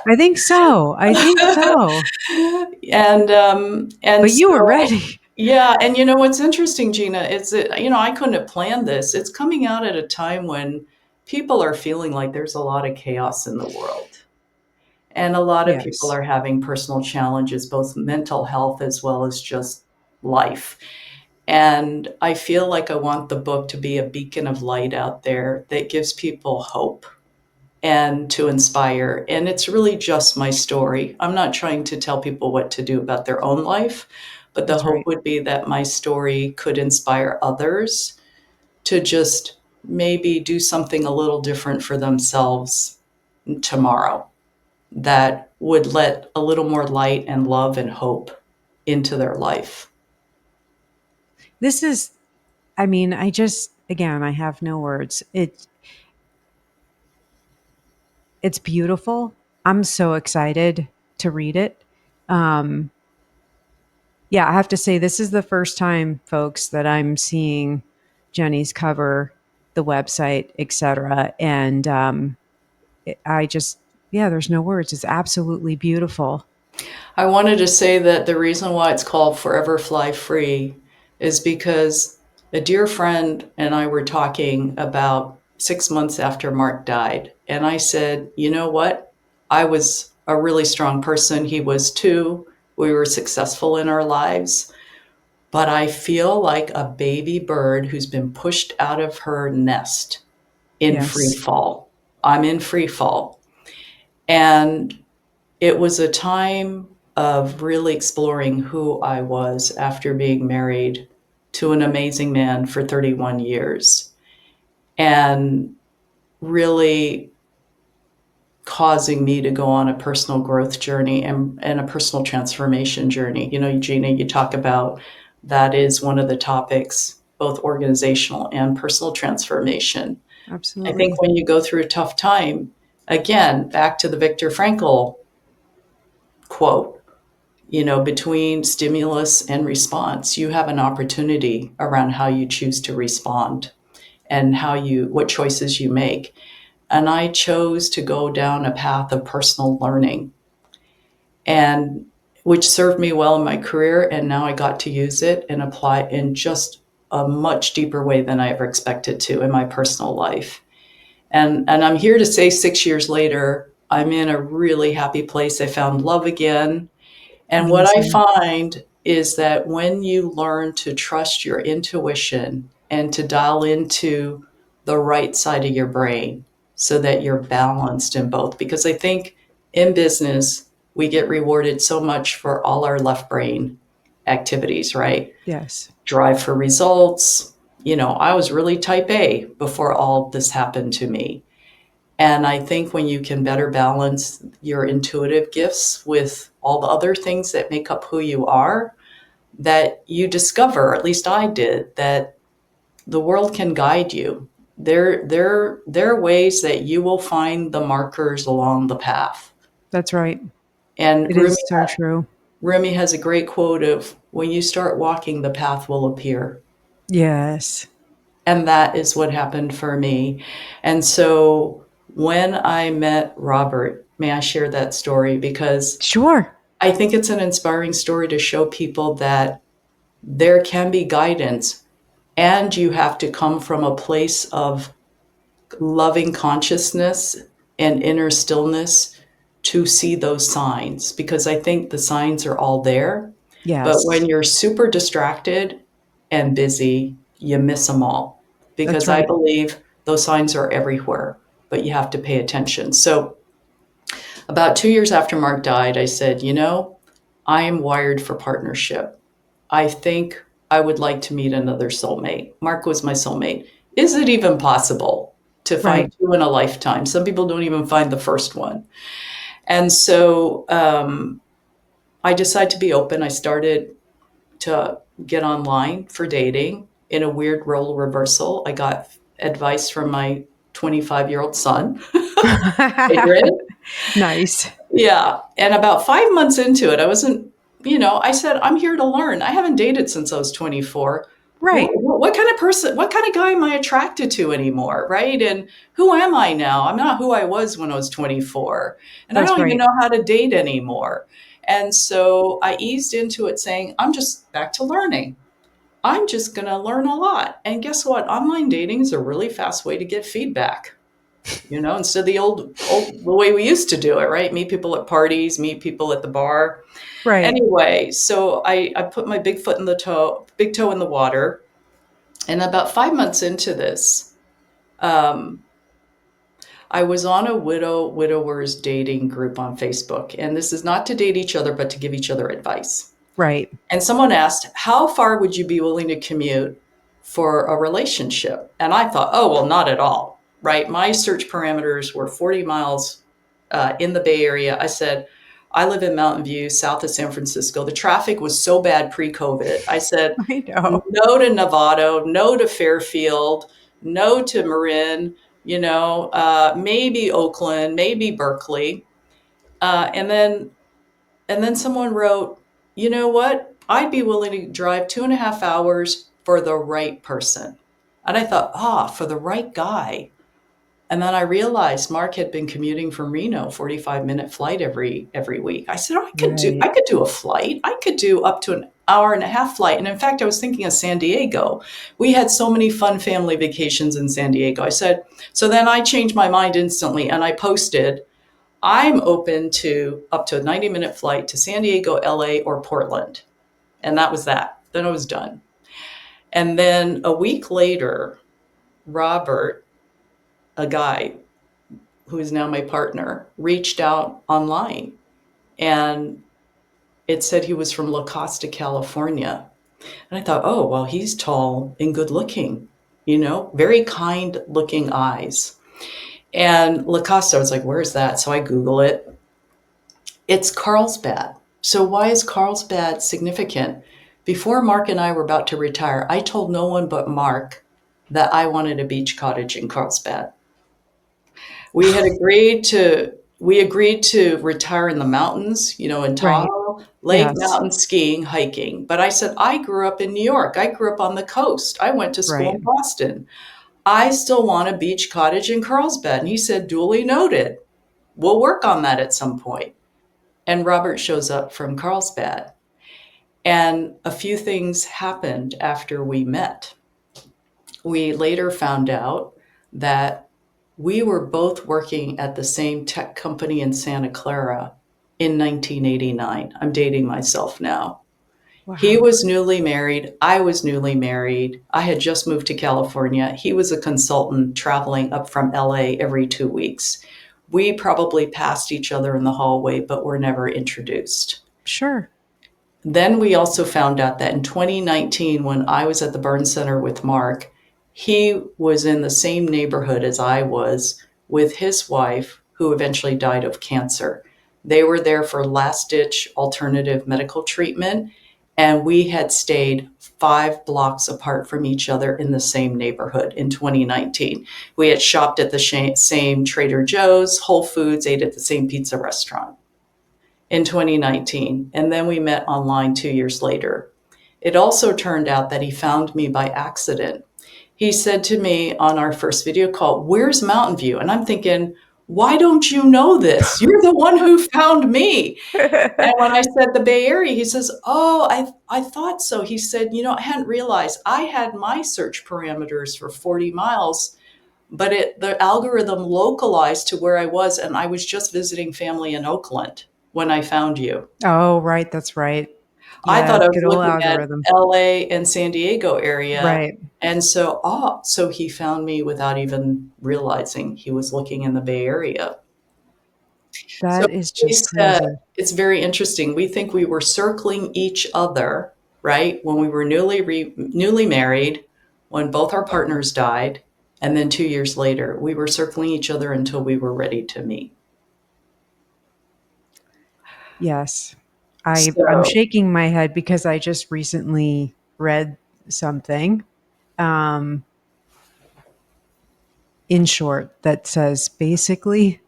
I think so. I think so. And But you were so ready. yeah, and you know what's interesting, Gina, is that I couldn't have planned this. It's coming out at a time when people are feeling like there's a lot of chaos in the world. And a lot of people Yes. are having personal challenges, both mental health as well as just life. And I feel like I want the book to be a beacon of light out there that gives people hope and to inspire. And it's really just my story. I'm not trying to tell people what to do about their own life, but the That's hope right. would be that my story could inspire others to just maybe do something a little different for themselves tomorrow that would let a little more light and love and hope into their life. This is, I mean, I just, again, I have no words. It's beautiful. I'm so excited to read it. Um, yeah, I have to say, this is the first time, folks, that I'm seeing Jenny's cover, the website, etc. And I just, yeah, there's no words. It's absolutely beautiful. I wanted to say that the reason why it's called Forever Fly Free is because a dear friend and I were talking about 6 months after Mark died. And I said, you know what? I was a really strong person. He was too. We were successful in our lives. But I feel like a baby bird who's been pushed out of her nest in free Yes. fall. I'm in free fall. And it was a time of really exploring who I was after being married to an amazing man for 31 years and really causing me to go on a personal growth journey and a personal transformation journey. You know, Gina, you talk about that is one of the topics, both organizational and personal transformation. I think Absolutely. when you go through a tough time, again, back to the Viktor Frankl quote, between stimulus and response, you have an opportunity around how you choose to respond and what choices you make. And I chose to go down a path of personal learning, and which served me well in my career. And now I got to use it and apply it in just a much deeper way than I ever expected to in my personal life. And I'm here to say 6 years later, I'm in a really happy place. I found love again. And what I Amazing. find is that when you learn to trust your intuition and to dial into the right side of your brain so that you're balanced in both, because I think in business, we get rewarded so much for all our left brain activities, right? Yes. Drive for results. I was really type A before all this happened to me. And I think when you can better balance your intuitive gifts with all the other things that make up who you are, that you discover, at least I did, that the world can guide you. There are ways that you will find the markers along the path. That's right. And It is so true. Rumi has a great quote of, when you start walking, the path will appear. Yes. And that is what happened for me. And so when I met Robert, may I share that story? Because Sure. I think it's an inspiring story to show people that there can be guidance, and you have to come from a place of loving consciousness and inner stillness to see those signs, because I think the signs are all there. But Yes. when you're super distracted and busy, you miss them all, That's because I right. believe those signs are everywhere, but you have to pay attention. So, about 2 years after Mark died, I said, I am wired for partnership. I think I would like to meet another soulmate. Mark was my soulmate. Is it even possible to find Right. two in a lifetime? Some people don't even find the first one. And so I decided to be open. I started to get online for dating in a weird role reversal. I got advice from my 25-year-old son, Adrian. Nice. Yeah. And about 5 months into it, I wasn't, I said, I'm here to learn. I haven't dated since I was 24. Right. What kind of person, what kind of guy am I attracted to anymore? Right. And who am I now? I'm not who I was when I was 24. And I That's don't even right. know how to date anymore. And so I eased into it saying, I'm just back to learning. I'm just going to learn a lot. And guess what? Online dating is a really fast way to get feedback, instead of the the way we used to do it, right? Meet people at parties, meet people at the bar. Right. Anyway, so I put my big toe in the water. And about 5 months into this, um, I was on a widowers dating group on Facebook. And this is not to date each other, but to give each other advice. Right. And someone asked, how far would you be willing to commute for a relationship? And I thought, oh, well, not at all, right? My search parameters were 40 miles in the Bay Area. I said, I live in Mountain View, south of San Francisco. The traffic was so bad pre-COVID. I said, I know. no to Novato, no to Fairfield, no to Marin, maybe Oakland, maybe Berkeley. And then someone wrote, you know what? I'd be willing to drive 2.5 hours for the right person. And I thought, for the right guy. And then I realized Mark had been commuting from Reno, 45-minute flight every week. I said, I Right. could do a flight. I could do up to an hour and a half flight. And in fact, I was thinking of San Diego. We had so many fun family vacations in San Diego. I said, so then I changed my mind instantly and I posted, I'm open to up to a 90-minute flight to San Diego, LA, or Portland. And that was that. Then I was done. And then a week later, Robert, a guy who is now my partner, reached out online, and it said he was from La Costa, California. And I thought, oh, well, he's tall and good looking, very kind looking eyes. And La Costa, I was like, where's that? So I Google it. It's Carlsbad. So why is Carlsbad significant? Before Mark and I were about to retire, I told no one but Mark that I wanted a beach cottage in Carlsbad. We agreed to retire in the mountains, in Right. Tahoe, lake, Yes. mountain, skiing, hiking. But I said, I grew up in New York. I grew up on the coast. I went to school Right. in Boston. I still want a beach cottage in Carlsbad. And he said, duly noted. We'll work on that at some point. And Robert shows up from Carlsbad. And a few things happened after we met. We later found out that we were both working at the same tech company in Santa Clara in 1989. I'm dating myself now. He Wow. was newly married. I was newly married. I had just moved to California. He was a consultant traveling up from LA every 2 weeks. We probably passed each other in the hallway, but were never introduced. Sure. Then we also found out that in 2019, when I was at the Burn Center with Mark, he was in the same neighborhood as I was with his wife, who eventually died of cancer. They were there for last ditch alternative medical treatment. And we had stayed 5 blocks apart from each other in the same neighborhood in 2019. We had shopped at the same Trader Joe's, Whole Foods, ate at the same pizza restaurant in 2019. And then we met online 2 years later. It also turned out that he found me by accident. He said to me on our first video call, "Where's Mountain View?" And I'm thinking, why don't you know this? You're the one who found me. And when I said the Bay Area, he says, "Oh, I thought so." He said, "I hadn't realized I had my search parameters for 40 miles, but the algorithm localized to where I was, and I was just visiting family in Oakland when I found you." Oh, right. That's right. I Yeah, thought I was good old looking at algorithm. LA and San Diego area. Right. And so he found me without even realizing he was looking in the Bay Area. So That is they just said, crazy. it's very interesting. We think we were circling each other, right? When we were newly married, when both our partners died, and then 2 years later, we were circling each other until we were ready to meet. Yes. I'm So, shaking my head because I just recently read something, um, in short, that says basically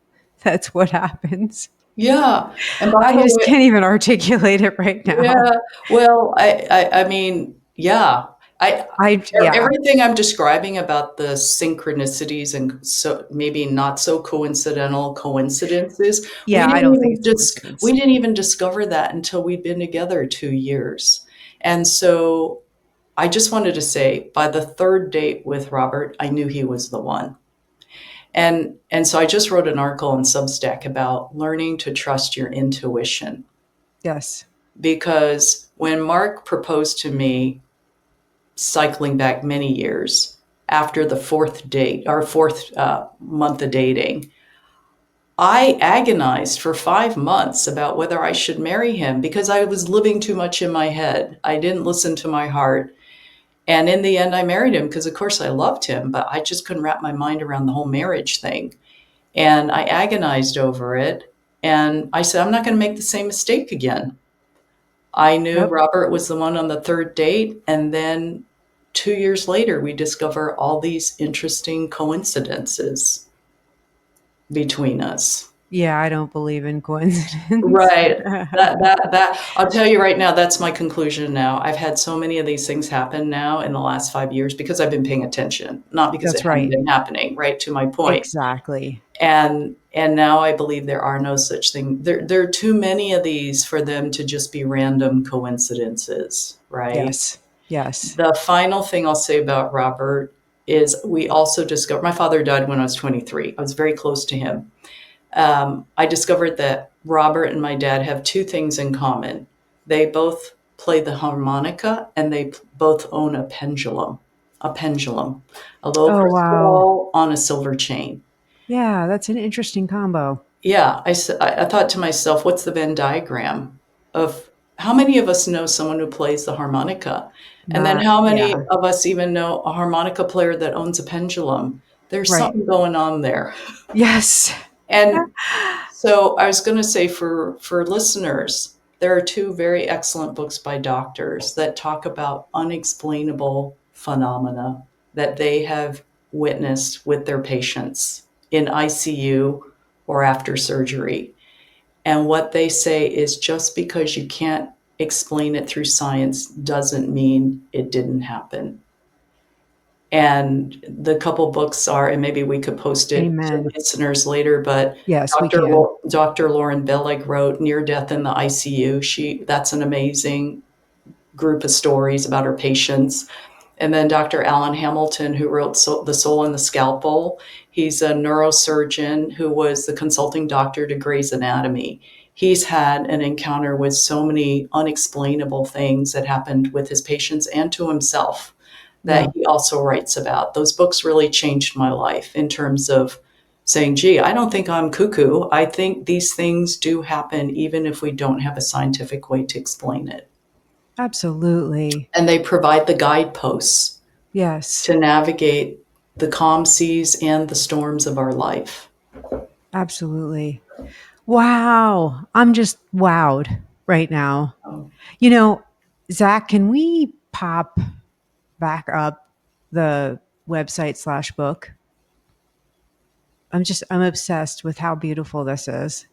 that's what happens. yeah. And by I the just way, can't even articulate it right now. yeah. Well, I mean, yeah. I Yeah. Everything I'm describing about the synchronicities and so maybe not so coincidental coincidences, Yeah, I don't think it's we coincidence. didn't even discover that until we'd been together 2 years. And so I just wanted to say, by the third date with Robert, I knew he was the one. And so I just wrote an article on Substack about learning to trust your intuition, Yes. because when Mark proposed to me, cycling back many years after the fourth date, our fourth month of dating, I agonized for 5 months about whether I should marry him because I was living too much in my head. I didn't listen to my heart. And in the end, I married him because, of course, I loved him, but I just couldn't wrap my mind around the whole marriage thing. And I agonized over it. And I said, I'm not going to make the same mistake again. I knew Yep. Robert was the one on the third date. And then 2 years later, we discover all these interesting coincidences between us. Yeah, I don't believe in coincidence. Right. I'll tell you right now, that's my conclusion now. I've had so many of these things happen now in the last 5 years because I've been paying attention, not because it That's hadn't right. been happening, right? To my point. Exactly. And now I believe there are no such thing. There are too many of these for them to just be random coincidences, right? Yes. Yes. The final thing I'll say about Robert is we also discovered my father died when I was 23. I was very close to him. I discovered that Robert and my dad have two things in common. They both play the harmonica and they both own a pendulum, a little Oh, crystal wow. ball on a silver chain. Yeah, that's an interesting combo. Yeah, I thought to myself, what's the Venn diagram of how many of us know someone who plays the harmonica? And then Not, how many yeah. of us even know a harmonica player that owns a pendulum? There's Right. something going on there. Yes. And so I was going to say for listeners, there are two very excellent books by doctors that talk about unexplainable phenomena that they have witnessed with their patients in ICU or after surgery. And what they say is just because you can't explain it through science doesn't mean it didn't happen. And the couple books are, and maybe we could post it to Amen. listeners later, but Yes, we can. Dr. Lauren Bellig wrote Near Death in the ICU. That's an amazing group of stories about her patients. And then Dr. Alan Hamilton, who wrote The Soul and the Scalpel, he's a neurosurgeon who was the consulting doctor to Grey's Anatomy. He's had an encounter with so many unexplainable things that happened with his patients and to himself that Yeah, he also writes about. Those books really changed my life in terms of saying, gee, I don't think I'm cuckoo. I think these things do happen even if we don't have a scientific way to explain it. absolutely. And they provide the guideposts Yes, to navigate the calm seas and the storms of our life. absolutely. Wow. I'm just wowed right now. Um, You know, Zach, can we pop back up the website/book? I'm obsessed with how beautiful this is.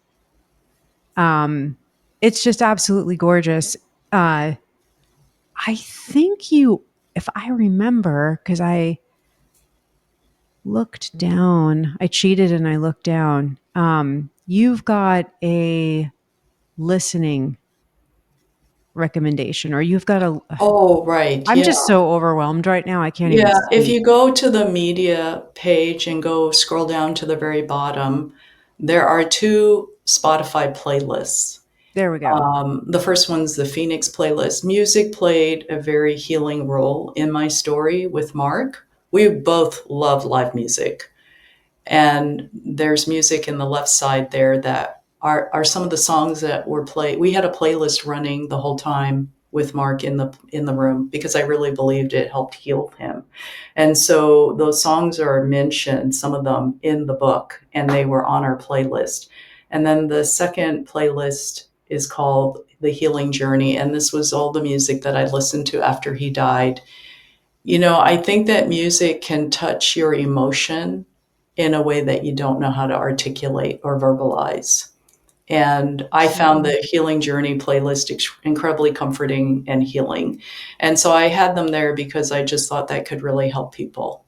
It's just absolutely gorgeous. I think you, if I remember, because I looked down, I cheated and I looked down. You've got a listening recommendation, or you've got a. Oh, right. I'm Yeah. just so overwhelmed right now. I can't even Yeah. If speak. you go to the media page and go scroll down to the very bottom, there are two Spotify playlists. There we go. The first one's the Phoenix playlist. Music played a very healing role in my story with Mark. We both love live music. And there's music in the left side there that are some of the songs that were played. We had a playlist running the whole time with Mark in the room because I really believed it helped heal him. And so those songs are mentioned, some of them in the book, and they were on our playlist. And then the second playlist is called The Healing Journey. And this was all the music that I listened to after he died. You know, I think that music can touch your emotion in a way that you don't know how to articulate or verbalize. And I found the Absolutely. Healing Journey playlist incredibly comforting and healing. And so I had them there because I just thought that could really help people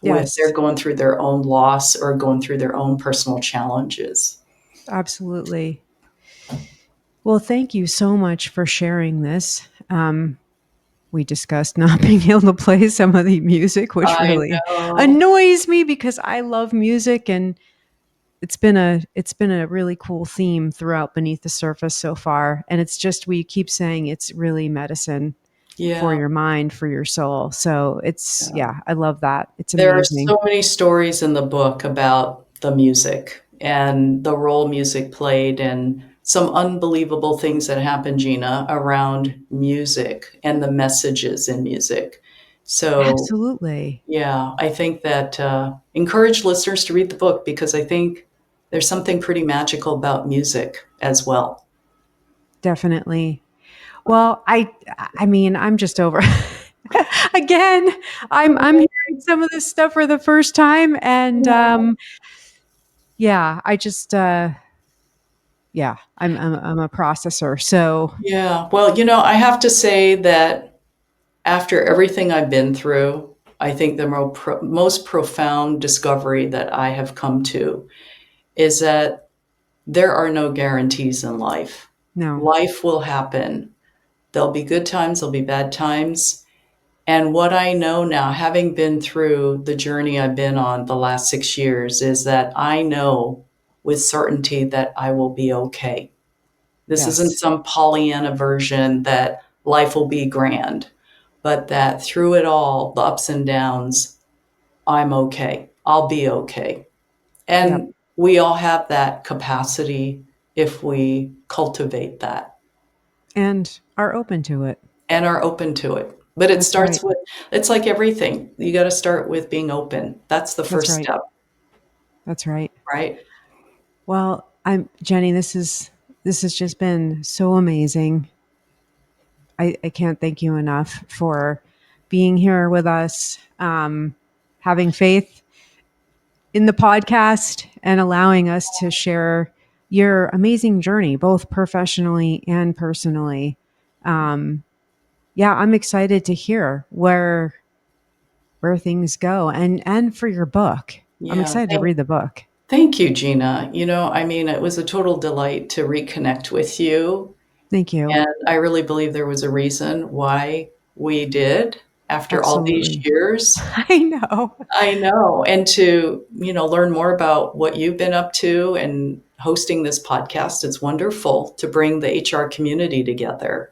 with they're Yes, going through their own loss or going through their own personal challenges. absolutely. Well, thank you so much for sharing this. We discussed not being able to play some of the music, which I really know. annoys me because I love music, and it's been a really cool theme throughout Beneath the Surface so far. And it's just, we keep saying it's really medicine for Yeah. your mind, for your soul. So it's, Yeah. yeah, I love that. It's There are amazing. so many stories in the book about the music and the role music played and some unbelievable things that happened, Gina, around music and the messages in music. So, Absolutely. yeah, I think that encourage listeners to read the book because I think there's something pretty magical about music as well. Definitely. Well, I mean, I'm just over. Again, I'm hearing some of this stuff for the first time, and yeah, I just yeah, I'm a processor. So Yeah, well, you know, I have to say that after everything I've been through, I think the most profound discovery that I have come to is that there are no guarantees in life. no, Life will happen. There'll be good times, there'll be bad times. And what I know now, having been through the journey I've been on the last 6 years, is that I know with certainty that I will be okay. This isn't yes, some Pollyanna version that life will be grand, but that through it all, the ups and downs, I'm okay. I'll be okay. yep, And we all have that capacity if we cultivate that and are open to it. and are open to it. But it That's right. starts with, it's like everything. You got to start with being open. That's the That's first right. step, That's right. right? Well, I'm Jenny. This has just been so amazing. I can't thank you enough for being here with us, having faith in the podcast, and allowing us to share your amazing journey, both professionally and personally. Um, yeah, I'm excited to hear where things go, and for your book. I'm Yeah. excited to read the book. Thank you, Gina. You know, I mean, it was a total delight to reconnect with you. Thank you. And I really believe there was a reason why we did after all these Absolutely. years. I know. I know. And to, you know, learn more about what you've been up to and hosting this podcast, it's wonderful to bring the HR community together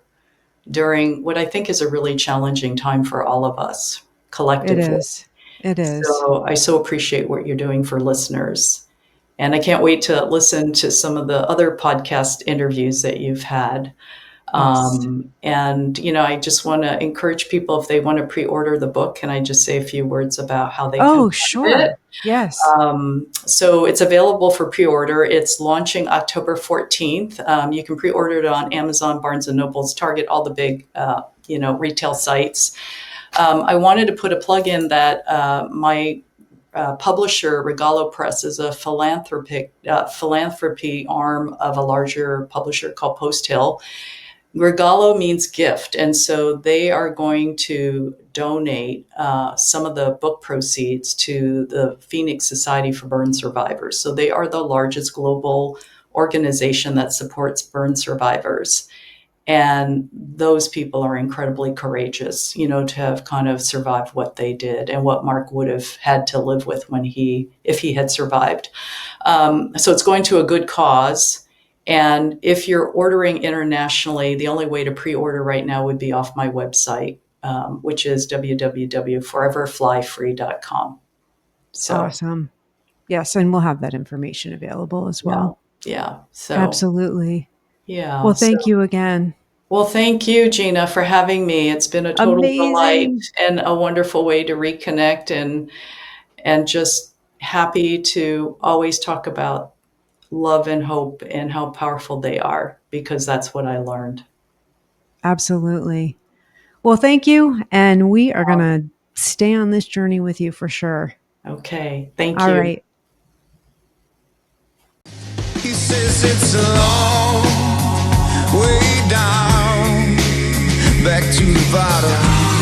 during what I think is a really challenging time for all of us It collectively. is. It is. So I so appreciate what you're doing for listeners. And I can't wait to listen to some of the other podcast interviews that you've had. Yes. And, I just want to encourage people, if they want to pre-order the book, can I just say a few words about how they can Oh, find it? sure. Yes. So it's available for pre-order. It's launching October 14th. You can pre-order it on Amazon, Barnes & Noble's, Target, all the big, retail sites. I wanted to put a plug in that my publisher, Regalo Press, is a philanthropy arm of a larger publisher called Post Hill. Regalo means gift, and so they are going to donate some of the book proceeds to the Phoenix Society for Burn Survivors. So they are the largest global organization that supports burn survivors. And those people are incredibly courageous, to have kind of survived what they did and what Mark would have had to live with if he had survived. So it's going to a good cause. And if you're ordering internationally, the only way to pre-order right now would be off my website, which is www.foreverflyfree.com. So, Awesome. Yes. And we'll have that information available as well. yeah. So, Absolutely. yeah. Well, thank you again. Well, thank you, Gina, for having me. It's been a total delight Amazing. and a wonderful way to reconnect, and just happy to always talk about love and hope and how powerful they are, because that's what I learned. Absolutely. Well, thank you. And we are going to stay on this journey with you for sure. Okay. Thank All you. right. He says it's a long way down, back to the bottom.